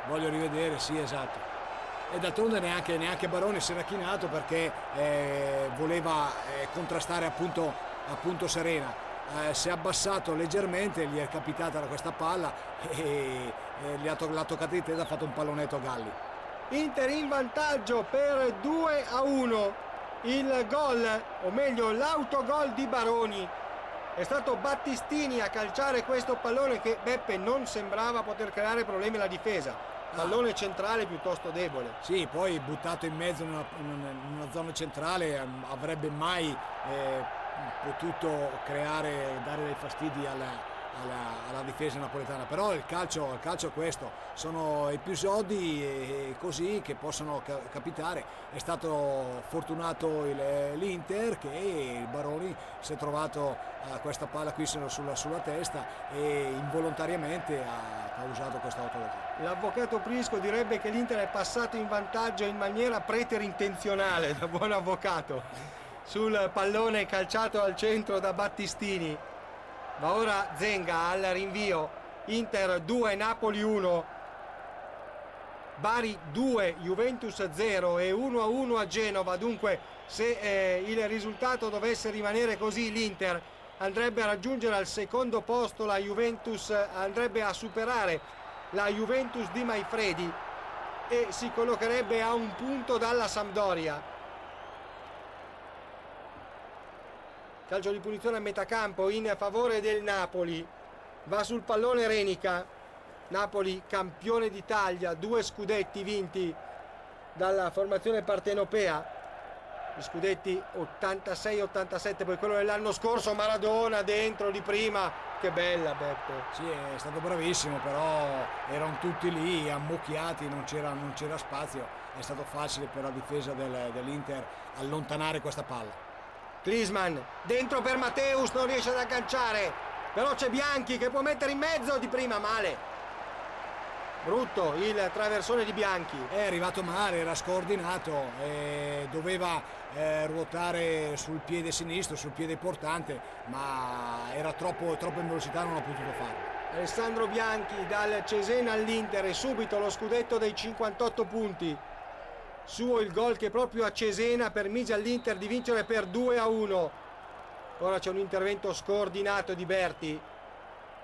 Voglio rivedere, sì, esatto. E d'altronde neanche Baroni si era chinato perché voleva contrastare appunto Serena. Si è abbassato leggermente, gli è capitata questa palla e l'ha toccata di testa, ha fatto un pallonetto a Galli. Inter in vantaggio per 2-1. Il gol, o meglio l'autogol di Baroni, è stato Battistini a calciare questo pallone che Beppe non sembrava poter creare problemi alla difesa. Pallone centrale piuttosto debole. Sì, poi buttato in mezzo in una zona centrale avrebbe mai potuto dare dei fastidi alla difesa napoletana, però il calcio è questo, sono episodi così che possono capitare. È stato fortunato l'Inter che il Baroni si è trovato questa palla qui sulla testa e involontariamente ha causato questo autogol. L'avvocato Prisco direbbe che l'Inter è passato in vantaggio in maniera preterintenzionale, da buon avvocato, sul pallone calciato al centro da Battistini. Va ora Zenga al rinvio. Inter 2, Napoli 1, Bari 2, Juventus 0 e 1-1 a Genova. Dunque, se il risultato dovesse rimanere così, l'Inter andrebbe a raggiungere al secondo posto la Juventus, andrebbe a superare la Juventus di Maifredi e si collocherebbe a un punto dalla Sampdoria. Calcio di punizione a metà campo in favore del Napoli. Va sul pallone Renica. Napoli campione d'Italia, 2 scudetti vinti dalla formazione partenopea. Gli scudetti 86-87, poi quello dell'anno scorso, Maradona dentro di prima. Che bella Beppe. Sì, è stato bravissimo, però erano tutti lì ammucchiati, non c'era spazio. È stato facile per la difesa dell'Inter allontanare questa palla. Klinsmann dentro per Matteus, non riesce ad agganciare, però c'è Bianchi che può mettere in mezzo, di prima male. Brutto il traversone di Bianchi. È arrivato male, era scordinato, doveva ruotare sul piede sinistro, sul piede portante, ma era troppo in velocità, non ha potuto farlo. Alessandro Bianchi dal Cesena all'Inter e subito lo scudetto dei 58 punti. Suo il gol che proprio a Cesena permise all'Inter di vincere per 2-1. Ora c'è un intervento scordinato di Berti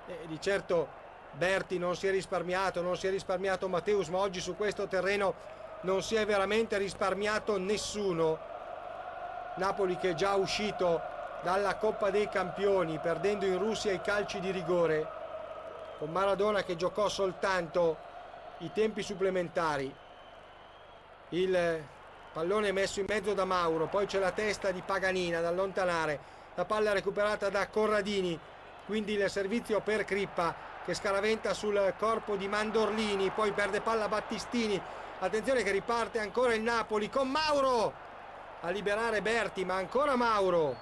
e di certo Berti non si è risparmiato Matteus, ma oggi su questo terreno non si è veramente risparmiato nessuno. Napoli che è già uscito dalla Coppa dei Campioni perdendo in Russia i calci di rigore, con Maradona che giocò soltanto i tempi supplementari. Il pallone messo in mezzo da Mauro, poi c'è la testa di Paganini ad allontanare, la palla recuperata da Corradini, quindi il servizio per Crippa che scaraventa sul corpo di Mandorlini, poi perde palla Battistini. Attenzione che riparte ancora il Napoli con Mauro a liberare Berti, ma ancora Mauro,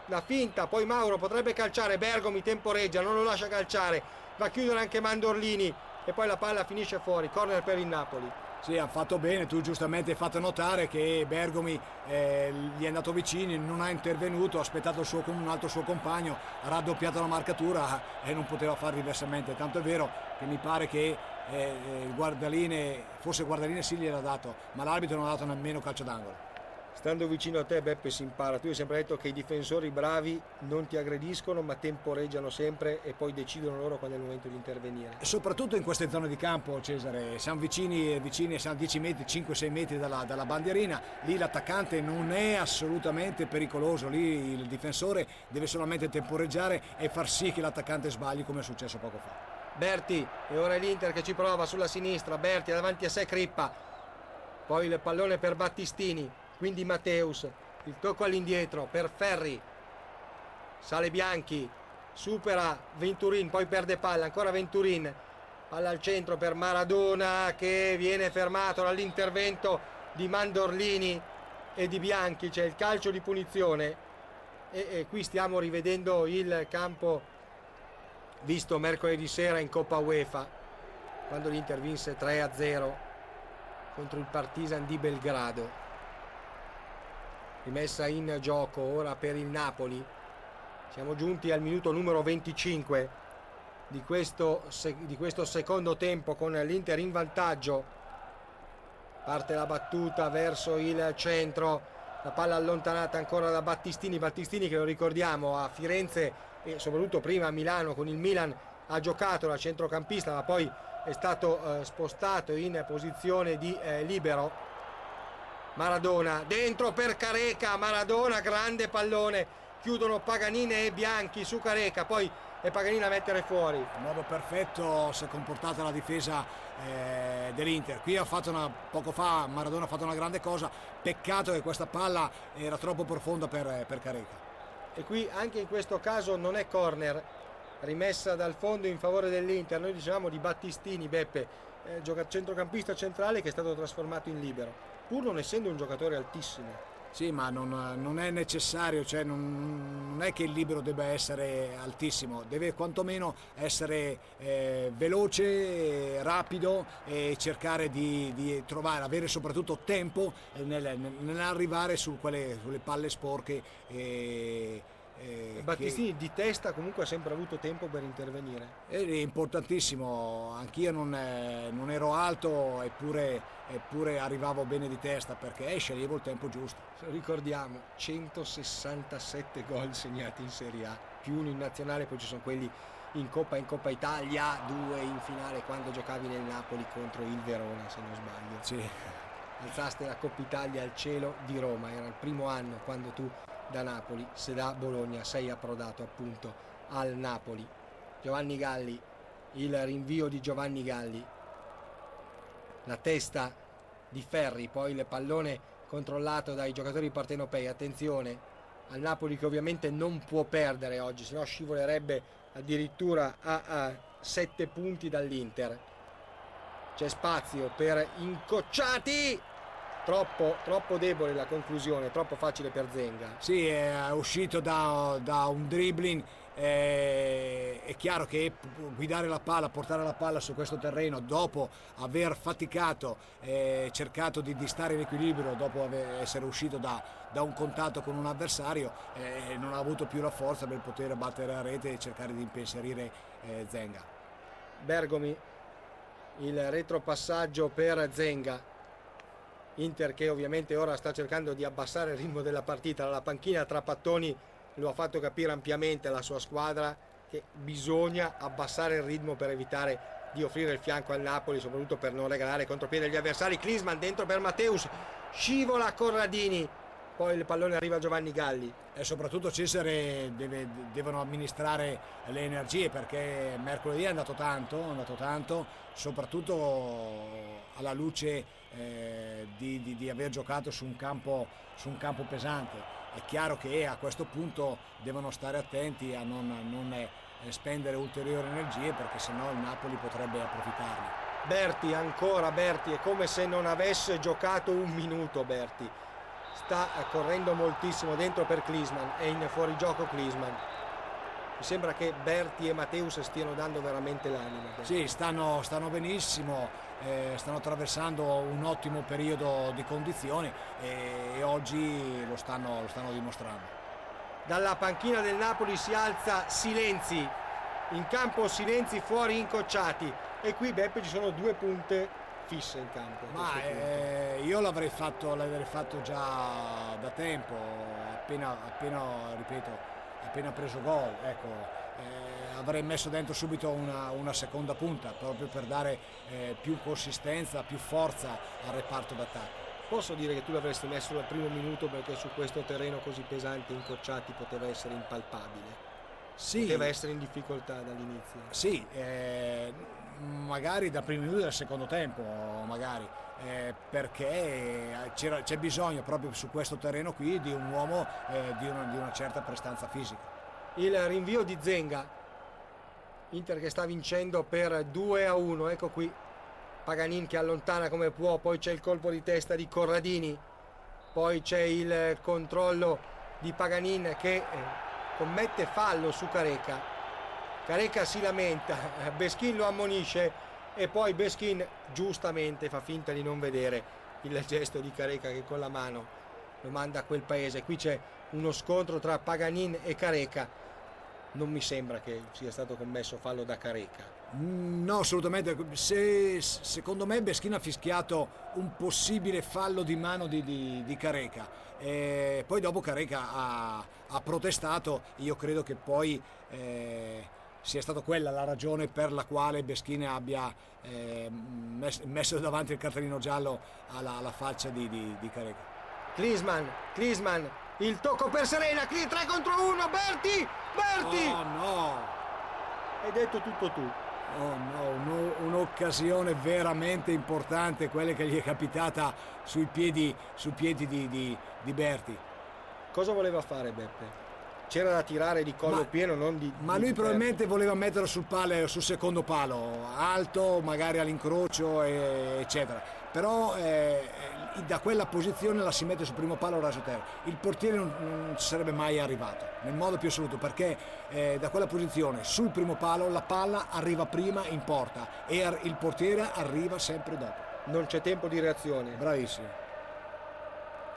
la finta, poi Mauro potrebbe calciare, Bergomi temporeggia, non lo lascia calciare, va a chiudere anche Mandorlini e poi la palla finisce fuori, corner per il Napoli. Sì, ha fatto bene, tu giustamente hai fatto notare che Bergomi gli è andato vicino, non ha intervenuto, ha aspettato un altro suo compagno, ha raddoppiato la marcatura e non poteva fare diversamente, tanto è vero che mi pare che forse Guardaline sì gliel'ha dato, ma l'arbitro non ha dato nemmeno calcio d'angolo. Stando vicino a te Beppe si impara, tu hai sempre detto che i difensori bravi non ti aggrediscono ma temporeggiano sempre e poi decidono loro quando è il momento di intervenire. Soprattutto in queste zone di campo, Cesare, siamo vicini, siamo 10 metri, 5-6 metri dalla bandierina, lì l'attaccante non è assolutamente pericoloso, lì il difensore deve solamente temporeggiare e far sì che l'attaccante sbagli come è successo poco fa. Berti, e ora è l'Inter che ci prova sulla sinistra, Berti ha davanti a sé Crippa, poi il pallone per Battistini, quindi Matteus, il tocco all'indietro per Ferri, sale Bianchi, supera Venturin, poi perde palla, ancora Venturin, palla al centro per Maradona che viene fermato dall'intervento di Mandorlini e di Bianchi, c'è il calcio di punizione e qui stiamo rivedendo il campo visto mercoledì sera in Coppa UEFA, quando l'Inter vinse 3-0 contro il Partizan di Belgrado. Rimessa in gioco ora per il Napoli. Siamo giunti al minuto numero 25 di questo secondo tempo, con l'Inter in vantaggio. Parte la battuta verso il centro, la palla allontanata ancora da Battistini che, lo ricordiamo, a Firenze e soprattutto prima a Milano con il Milan ha giocato da centrocampista, ma poi è stato spostato in posizione di libero. Maradona dentro per Careca, Maradona, grande pallone, chiudono Paganin e Bianchi su Careca, poi è Paganin a mettere fuori. In modo perfetto si è comportata la difesa dell'Inter. Qui poco fa Maradona ha fatto una grande cosa, peccato che questa palla era troppo profonda per Careca. E qui anche in questo caso non è corner, rimessa dal fondo in favore dell'Inter. Noi dicevamo di Battistini, Beppe, centrocampista centrale che è stato trasformato in libero, pur non essendo un giocatore altissimo. Sì, ma non è necessario, cioè non è che il libero debba essere altissimo, deve quantomeno essere veloce, rapido e cercare di trovare, avere soprattutto tempo nell'arrivare sulle palle sporche. Battistini di testa comunque ha sempre avuto tempo per intervenire. È importantissimo, anch'io non ero alto eppure arrivavo bene di testa perché sceglievo il tempo giusto. Ricordiamo 167 gol segnati in Serie A, più uno in nazionale, poi ci sono quelli in Coppa Italia, 2 in finale quando giocavi nel Napoli contro il Verona, se non sbaglio. Sì. Alzaste la Coppa Italia al cielo di Roma, era il primo anno quando tu da Napoli, se da Bologna sei approdato appunto al Napoli. Giovanni Galli, il rinvio di Giovanni Galli, la testa di Ferri, poi il pallone controllato dai giocatori partenopei. Attenzione al Napoli che ovviamente non può perdere oggi, sennò scivolerebbe addirittura a 7 punti dall'Inter. C'è spazio per Incocciati, troppo debole la conclusione, troppo facile per Zenga. Sì, è uscito da un dribbling. È chiaro che guidare la palla, portare la palla su questo terreno dopo aver faticato, cercato di stare in equilibrio dopo essere uscito da un contatto con un avversario, non ha avuto più la forza per poter battere la rete e cercare di impensierire Zenga. Bergomi, il retropassaggio per Zenga. Inter che ovviamente ora sta cercando di abbassare il ritmo della partita. Dalla panchina Trapattoni lo ha fatto capire ampiamente alla sua squadra che bisogna abbassare il ritmo per evitare di offrire il fianco al Napoli, soprattutto per non regalare contropiede agli avversari. Klinsmann dentro per Matteus, scivola Corradini, poi il pallone arriva a Giovanni Galli. E soprattutto Cesare devono amministrare le energie perché mercoledì è andato tanto, soprattutto alla luce di aver giocato su un campo pesante. È chiaro che a questo punto devono stare attenti a non spendere ulteriori energie perché sennò il Napoli potrebbe approfittarne. Berti, ancora Berti, è come se non avesse giocato un minuto. Berti sta correndo moltissimo dentro per Klinsmann, è in fuorigioco Klinsmann. Mi sembra che Berti e Matteus stiano dando veramente l'anima. Sì, stanno benissimo, stanno attraversando un ottimo periodo di condizioni e oggi lo stanno dimostrando. Dalla panchina del Napoli si alza Silenzi, in campo Silenzi, fuori Incocciati, e qui Beppe ci sono 2 punte fisse in campo. Ma io l'avrei fatto già da tempo, appena preso gol, ecco. Avrei messo dentro subito una seconda punta proprio per dare più consistenza, più forza al reparto d'attacco. Posso dire che tu l'avresti messo dal primo minuto perché su questo terreno così pesante Incocciati poteva essere impalpabile? Sì. Poteva essere in difficoltà dall'inizio? Sì, magari dal primo minuto del secondo tempo, magari, perché c'è bisogno proprio su questo terreno qui di un uomo di una certa prestanza fisica. Il rinvio di Zenga, Inter che sta vincendo per 2-1, ecco qui Paganin che allontana come può, poi c'è il colpo di testa di Corradini, poi c'è il controllo di Paganin che commette fallo su Careca. Careca si lamenta, Beschin lo ammonisce e poi Beschin giustamente fa finta di non vedere il gesto di Careca che con la mano lo manda a quel paese. Qui c'è uno scontro tra Paganin e Careca. Non mi sembra che sia stato commesso fallo da Careca. No, assolutamente. Secondo me Beschin ha fischiato un possibile fallo di mano di Careca. Poi dopo Careca ha protestato. Io credo che poi sia stata quella la ragione per la quale Beschin abbia messo davanti il cartellino giallo alla faccia di Careca. Klinsmann, il tocco per Serena, 3 contro 1, Berti! Oh no! Hai detto tutto tu. Oh no, un'occasione veramente importante, quella che gli è capitata sui piedi di Berti. Cosa voleva fare Beppe? C'era da tirare di collo pieno, non di... Ma lui probabilmente voleva metterlo sul secondo palo, alto, magari all'incrocio, eccetera. Però da quella posizione la si mette sul primo palo raso terra. Il portiere non ci sarebbe mai arrivato, nel modo più assoluto, perché da quella posizione sul primo palo la palla arriva prima in porta e il portiere arriva sempre dopo. Non c'è tempo di reazione. Bravissimo.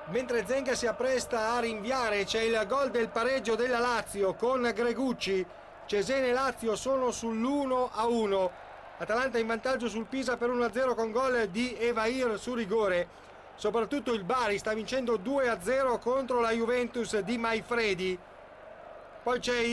Mentre Zenga si appresta a rinviare, c'è il gol del pareggio della Lazio con Gregucci. Cesena e Lazio sono sull'1-1. Atalanta in vantaggio sul Pisa per 1-0 con gol di Evair su rigore. Soprattutto il Bari sta vincendo 2-0 contro la Juventus di Maifredi. Poi c'è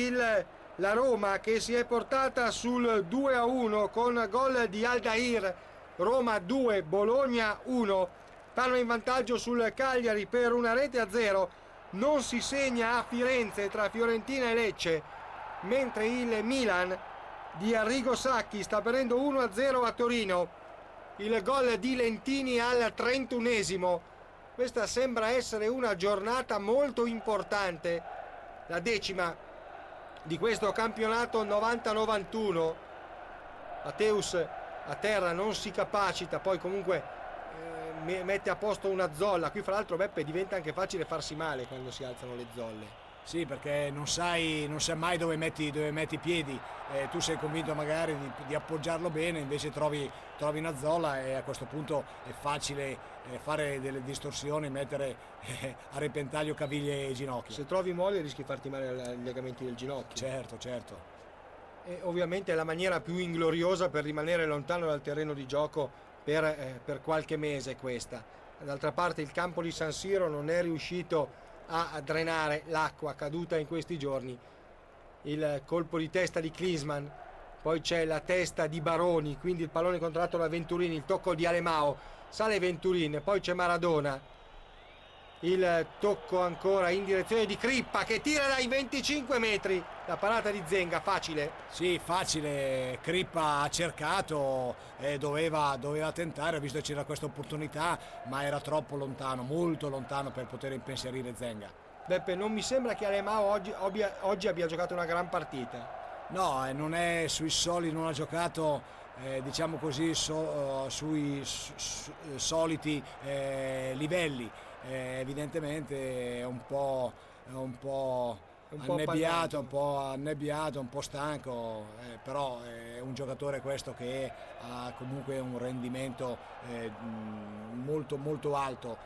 la Roma che si è portata sul 2-1 con gol di Aldair. Roma 2, Bologna 1. Parma in vantaggio sul Cagliari per 1-0. Non si segna a Firenze tra Fiorentina e Lecce, mentre il Milan di Arrigo Sacchi sta perdendo 1-0 a Torino. Il gol di Lentini al 31esimo. Questa sembra essere una giornata molto importante, la 10ª di questo campionato 90-91. Mateus a terra non si capacita, poi comunque mette a posto una zolla. Qui fra l'altro Beppe diventa anche facile farsi male quando si alzano le zolle. Sì, perché non sai mai dove metti i piedi. Tu sei convinto magari di appoggiarlo bene, invece trovi una zolla e a questo punto è facile fare delle distorsioni, mettere a repentaglio caviglie e ginocchia. Se trovi mole rischi di farti male ai legamenti del ginocchio. Certo. E ovviamente è la maniera più ingloriosa per rimanere lontano dal terreno di gioco per qualche mese questa. D'altra parte il campo di San Siro non è riuscito a drenare l'acqua caduta in questi giorni. Il colpo di testa di Klinsmann, poi c'è la testa di Baroni, quindi il pallone controllato da Venturini, il tocco di Alemao, sale Venturin, poi c'è Maradona, il tocco ancora in direzione di Crippa che tira dai 25 metri, la parata di Zenga, facile. Sì, facile. Crippa ha cercato, doveva tentare, ha visto che c'era questa opportunità, ma era troppo lontano, molto lontano per poter impensierire Zenga. Beppe, non mi sembra che Alemao oggi abbia giocato una gran partita. No, non è sui soliti, non ha giocato diciamo così sui soliti livelli. Evidentemente è un po' annebbiato, un po' stanco, però è un giocatore questo che ha comunque un rendimento molto molto alto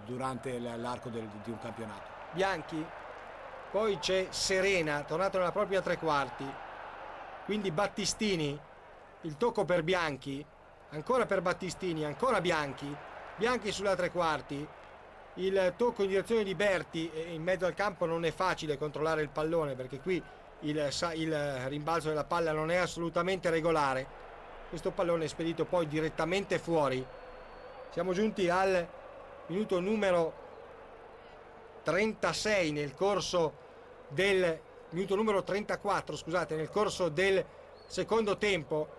durante l'arco di un campionato. Bianchi, poi c'è Serena, tornato nella propria tre quarti, quindi Battistini, il tocco per Bianchi, ancora per Battistini, ancora Bianchi sulla tre quarti, il tocco in direzione di Berti. In mezzo al campo non è facile controllare il pallone perché qui il rimbalzo della palla non è assolutamente regolare. Questo pallone è spedito poi direttamente fuori. Siamo giunti al minuto numero 36 nel corso del minuto numero 34, scusate, nel corso del secondo tempo.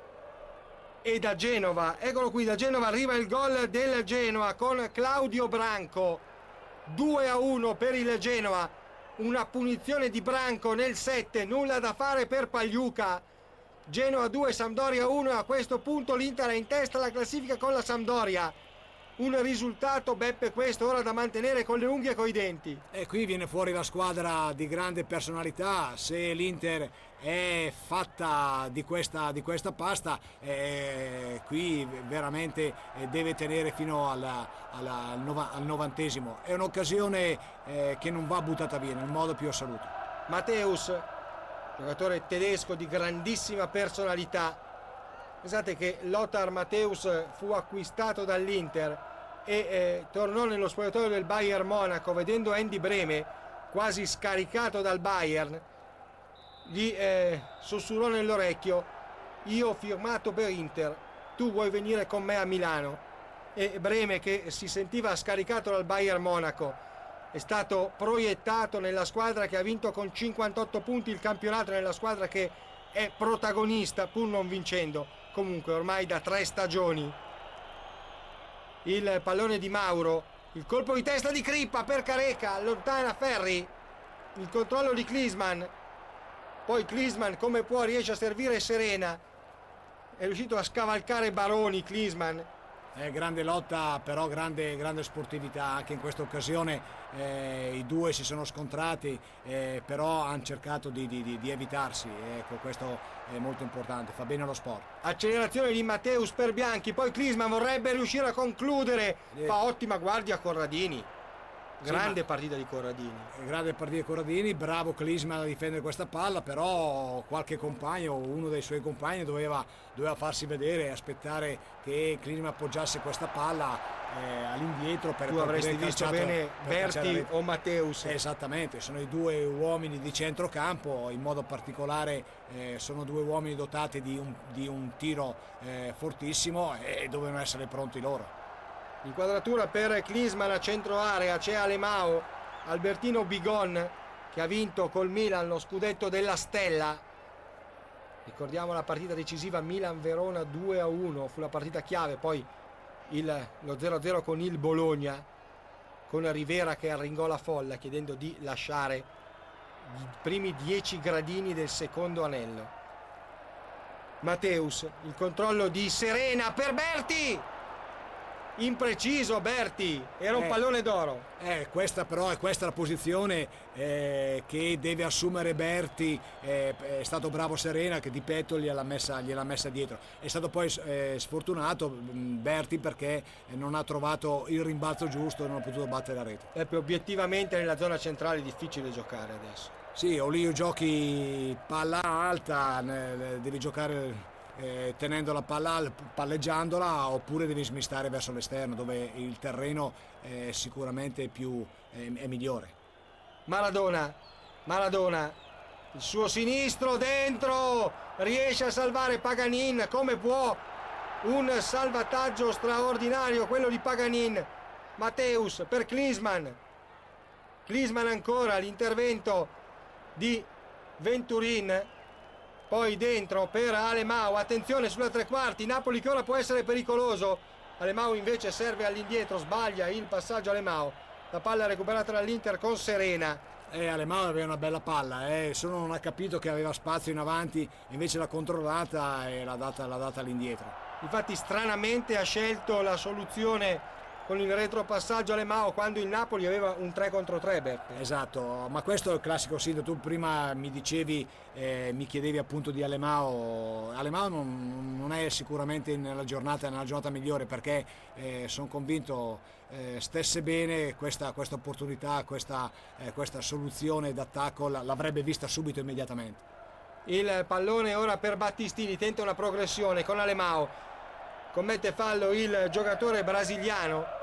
E da Genova, eccolo qui, da Genova arriva il gol del Genoa con Claudio Branco, 2-1 per il Genoa, una punizione di Branco nel 7, nulla da fare per Pagliuca. Genoa 2, Sampdoria 1, a questo punto l'Inter è in testa alla classifica con la Sampdoria. un risultato, Beppe, questo ora da mantenere con le unghie e coi denti. E qui viene fuori la squadra di grande personalità. Se l'Inter è fatta di questa pasta, qui veramente deve tenere fino al 90esimo. È un'occasione che non va buttata via nel modo più assoluto. Matthäus, giocatore tedesco di grandissima personalità. Pensate che Lothar Matthäus fu acquistato dall'Inter e tornò nello spogliatoio del Bayern Monaco, vedendo Andy Brehme quasi scaricato dal Bayern, gli sussurrò nell'orecchio: io ho firmato per Inter, tu vuoi venire con me a Milano? E Brehme, che si sentiva scaricato dal Bayern Monaco, è stato proiettato nella squadra che ha vinto con 58 punti il campionato, nella squadra che è protagonista pur non vincendo comunque ormai da 3 stagioni. Il pallone di Mauro, il colpo di testa di Crippa per Careca, allontana Ferri, il controllo di Klinsmann, poi Klinsmann come può riesce a servire Serena, è riuscito a scavalcare Baroni Klinsmann. Grande lotta, però grande sportività anche in questa occasione. I due si sono scontrati, però hanno cercato di evitarsi. Ecco, questo è molto importante, fa bene allo sport. Accelerazione di Matthäus per Bianchi, poi Klinsmann vorrebbe riuscire a concludere, fa ottima guardia a Corradini. Grande partita di Corradini. Grande partita di Corradini, bravo Klinsmann a difendere questa palla, però qualche compagno, uno dei suoi compagni doveva farsi vedere e aspettare che Klinsmann appoggiasse questa palla all'indietro per tu avresti visto bene Berti o Matthäus. Esattamente, sono i due uomini di centrocampo, in modo particolare sono due uomini dotati di un tiro fortissimo e dovevano essere pronti loro. Inquadratura per Klinsmann a centro area, c'è Alemao, Albertino Bigon che ha vinto col Milan lo scudetto della Stella. Ricordiamo la partita decisiva Milan-Verona 2-1, fu la partita chiave, poi lo 0-0 con il Bologna, con Rivera che arringò la folla chiedendo di lasciare i primi 10 gradini del secondo anello. Matthäus, il controllo di Serena per Berti! Impreciso Berti, era un pallone d'oro. Questa però è la posizione che deve assumere Berti. È stato bravo Serena che di petto gliel'ha messa dietro. È stato poi sfortunato Berti perché non ha trovato il rimbalzo giusto e non ha potuto battere la rete. Obiettivamente nella zona centrale è difficile giocare adesso. Sì, o lì giochi palla alta, devi giocare tenendo la palla, palleggiandola, oppure devi smistare verso l'esterno dove il terreno è sicuramente è migliore. Maradona, il suo sinistro dentro, riesce a salvare Paganin come può, un salvataggio straordinario quello di Paganin. Matthäus per Klinsmann ancora, l'intervento di Venturin. Poi dentro per Alemao, attenzione sulla tre quarti, Napoli che ora può essere pericoloso. Alemao invece serve all'indietro, sbaglia il passaggio Alemao. La palla recuperata dall'Inter con Serena. Alemao aveva una bella palla, solo non ha capito che aveva spazio in avanti, invece l'ha controllata e l'ha data all'indietro. Infatti stranamente ha scelto la soluzione con il retropassaggio Alemao quando il Napoli aveva un 3 contro 3, Beppe. Esatto, ma questo è il classico Sindo. Tu prima mi chiedevi appunto di Alemao. Alemao non è sicuramente nella giornata migliore, perché sono convinto stesse bene questa opportunità, questa soluzione d'attacco l'avrebbe vista subito, immediatamente. Il pallone ora per Battistini, tenta una progressione con Alemao, commette fallo il giocatore brasiliano.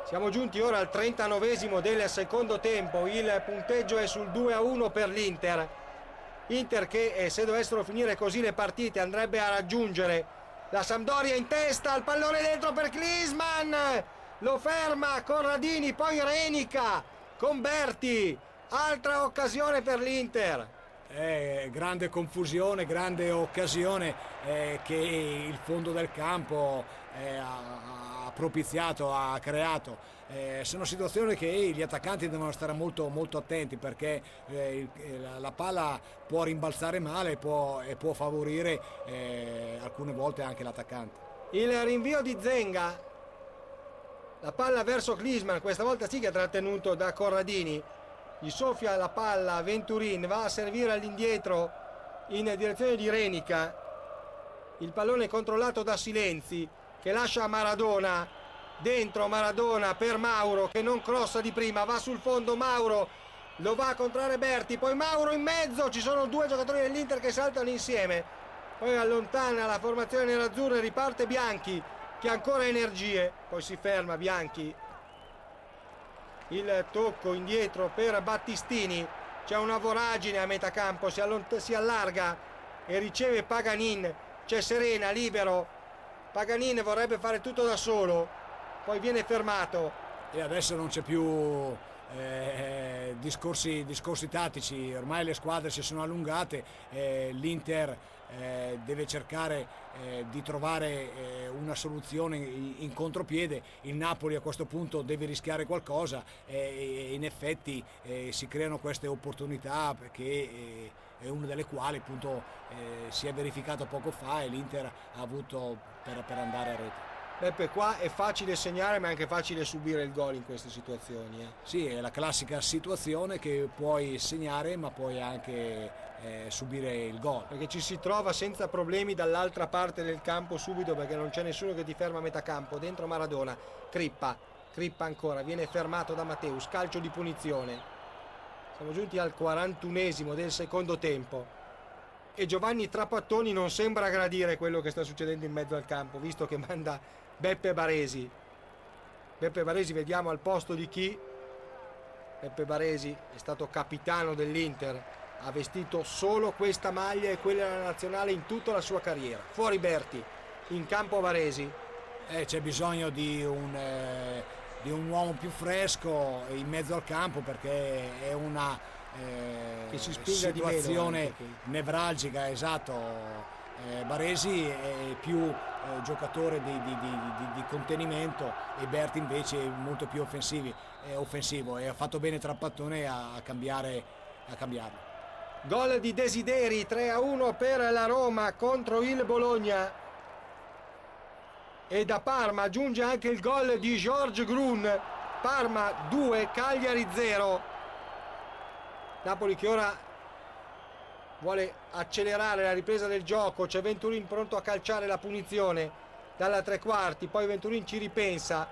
Siamo giunti ora al 39esimo del secondo tempo, il punteggio è sul 2-1 per l'Inter. Inter che se dovessero finire così le partite andrebbe a raggiungere la Sampdoria in testa, il pallone dentro per Klinsmann, lo ferma Corradini, poi Renica con Berti, altra occasione per l'Inter. Grande confusione, grande occasione che il fondo del campo ha propiziato, ha creato. Sono situazioni che gli attaccanti devono stare molto, molto attenti, perché la palla può rimbalzare male e può favorire alcune volte anche l'attaccante. Il rinvio di Zenga, La palla verso Klinsmann, questa volta sì che è trattenuto da Corradini. Gli soffia la palla Venturin, va a servire all'indietro in direzione di Renica. Il pallone controllato da Silenzi che lascia a Maradona. Dentro Maradona per Mauro che non crossa di prima, va sul fondo Mauro, lo va a contrarre Berti, poi Mauro in mezzo, ci sono due giocatori dell'Inter che saltano insieme, poi allontana la formazione nerazzurra e riparte Bianchi che ha ancora energie, poi si ferma Bianchi. Il tocco indietro per Battistini, c'è una voragine a metà campo, si allarga e riceve Paganin, c'è Serena libero, Paganin vorrebbe fare tutto da solo, poi viene fermato. E adesso non c'è più discorsi tattici, ormai le squadre si sono allungate, l'Inter deve cercare di trovare una soluzione in contropiede, il Napoli a questo punto deve rischiare qualcosa e in effetti si creano queste opportunità perché è una delle quali appunto si è verificato poco fa e l'Inter ha avuto per andare a rete. Beppe, qua è facile segnare ma è anche facile subire il gol in queste situazioni. Sì, è la classica situazione che puoi segnare ma puoi anche subire il gol. Perché ci si trova senza problemi dall'altra parte del campo subito perché non c'è nessuno che ti ferma a metà campo. Dentro Maradona, Crippa ancora, viene fermato da Matteus, calcio di punizione. Siamo giunti al 41esimo del secondo tempo e Giovanni Trapattoni non sembra gradire quello che sta succedendo in mezzo al campo, visto che manda Beppe Baresi. Beppe Baresi vediamo al posto di chi? Beppe Baresi è stato capitano dell'Inter, ha vestito solo questa maglia e quella della nazionale in tutta la sua carriera. Fuori Berti, in campo Baresi. C'è bisogno di un uomo più fresco in mezzo al campo perché è una che si spinga situazione di meno, nevralgica, esatto. Baresi è più giocatore di contenimento e Berti invece è molto più offensivo e ha fatto bene Trapattone a cambiarlo. Gol di Desideri, 3-1 per la Roma contro il Bologna. E da Parma aggiunge anche il gol di George Grun. Parma 2, Cagliari 0. Napoli che ora vuole accelerare la ripresa del gioco, c'è Venturin pronto a calciare la punizione dalla tre quarti, poi Venturin ci ripensa,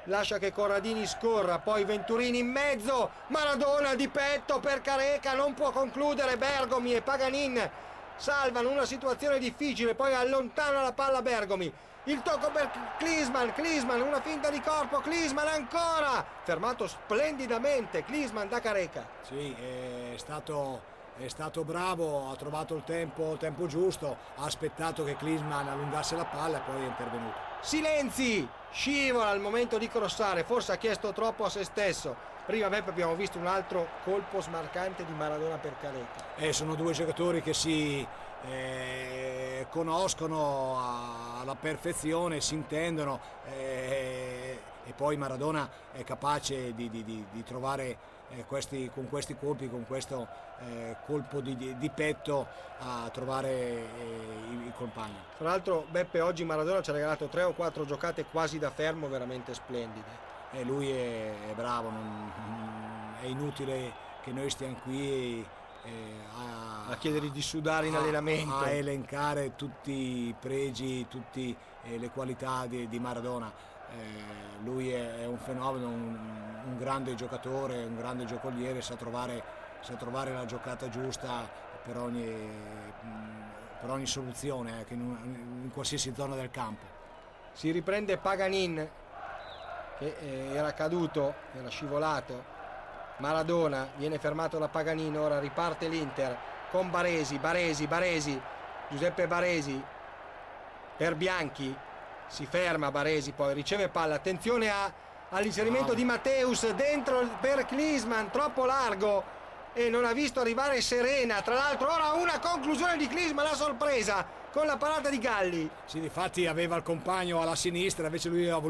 lascia che Corradini scorra, poi Venturin in mezzo, Maradona di petto per Careca, non può concludere, Bergomi e Paganin salvano una situazione difficile, poi allontana la palla Bergomi, il tocco per Klinsmann, una finta di corpo, Klinsmann ancora, fermato splendidamente Klinsmann da Careca. Sì, è stato bravo, ha trovato il tempo giusto, ha aspettato che Klinsmann allungasse la palla e poi è intervenuto. Silenzi, scivola al momento di crossare, forse ha chiesto troppo a se stesso. Prima abbiamo visto un altro colpo smarcante di Maradona per Careca. Sono due giocatori che si conoscono alla perfezione, si intendono e poi Maradona è capace di trovare con questi colpi, con questo colpo di petto a trovare i compagni. Tra l'altro Beppe oggi Maradona ci ha regalato 3 o 4 giocate quasi da fermo veramente splendide. Lui è bravo, è inutile che noi stiamo qui a chiedergli di sudare in allenamento, a elencare tutti i pregi, tutte le qualità di Maradona. Lui è un fenomeno, un grande giocatore, un grande giocoliere, sa trovare la giocata giusta per ogni soluzione in qualsiasi zona del campo. Si riprende Paganin che era caduto, era scivolato. Maradona viene fermato da Paganin, ora riparte l'Inter con Baresi, Giuseppe Baresi per Bianchi, si ferma Baresi, poi riceve palla, attenzione all'inserimento di Matteus dentro per Klinsmann, troppo largo e non ha visto arrivare Serena, tra l'altro ora una conclusione di Klinsmann, la sorpresa con la parata di Galli. Sì, difatti aveva il compagno alla sinistra, invece lui ha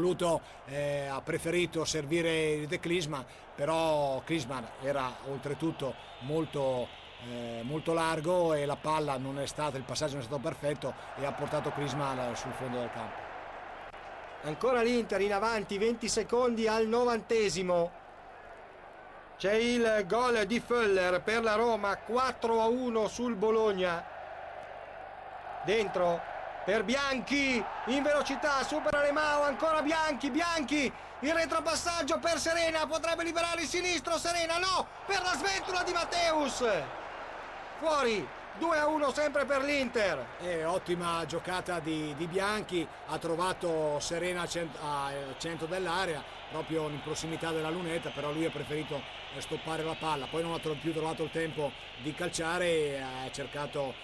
preferito servire De Klinsmann, però Klinsmann era oltretutto molto largo e la palla il passaggio non è stato perfetto e ha portato Klinsmann sul fondo del campo. Ancora l'Inter in avanti, 20 secondi al 90°. C'è il gol di Föller per la Roma, 4-1 sul Bologna. Dentro per Bianchi, in velocità, supera Lemao, ancora Bianchi, il retropassaggio per Serena, potrebbe liberare il sinistro, Serena no, per la sventola di Matteus. Fuori, 2-1 sempre per l'Inter. Ottima giocata di Bianchi, ha trovato Serena al centro dell'area, proprio in prossimità della lunetta, però lui ha preferito stoppare la palla, poi non ha più trovato il tempo di calciare e ha cercato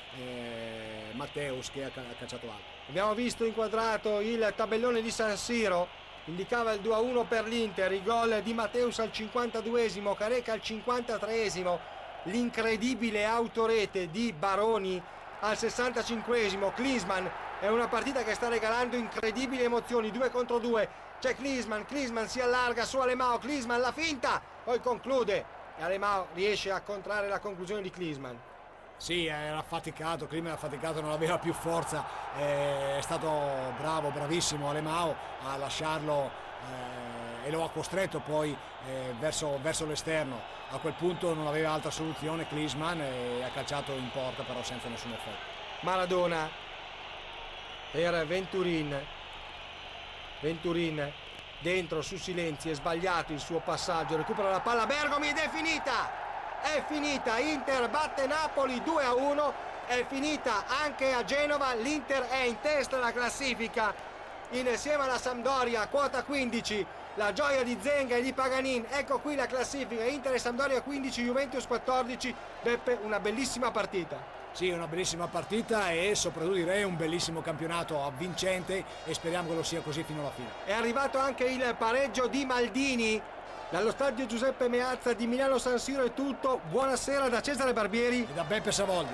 Matteus che ha calciato alto. Abbiamo visto inquadrato il tabellone di San Siro, indicava il 2-1 per l'Inter, il gol di Matteus al 52°, Careca al 53°, l'incredibile autorete di Baroni al 65°. Klinsmann, è una partita che sta regalando incredibili emozioni, 2 contro 2, c'è Klinsmann si allarga su Alemao, Klinsmann la finta, poi conclude e Alemao riesce a contrarre la conclusione di Klinsmann. Sì, era affaticato, Klinsmann era affaticato, non aveva più forza, è stato bravissimo Alemao a lasciarlo e lo ha costretto poi verso l'esterno. A quel punto non aveva altra soluzione Klinsmann e ha calciato in porta, però senza nessun effetto. Maradona per Venturin dentro su Silenzi, è sbagliato il suo passaggio, recupera la palla Bergomi ed è finita, Inter batte Napoli 2-1, è finita anche a Genova, l'Inter è in testa alla classifica insieme alla Sampdoria, quota 15, la gioia di Zenga e di Paganin. Ecco qui la classifica, Inter e Sampdoria 15, Juventus 14. Beppe, una bellissima partita. Sì, una bellissima partita e soprattutto direi un bellissimo campionato avvincente e speriamo che lo sia così fino alla fine. È arrivato anche il pareggio di Maldini. Dallo stadio Giuseppe Meazza di Milano San Siro è tutto. Buonasera da Cesare Barbieri e da Beppe Savoldi.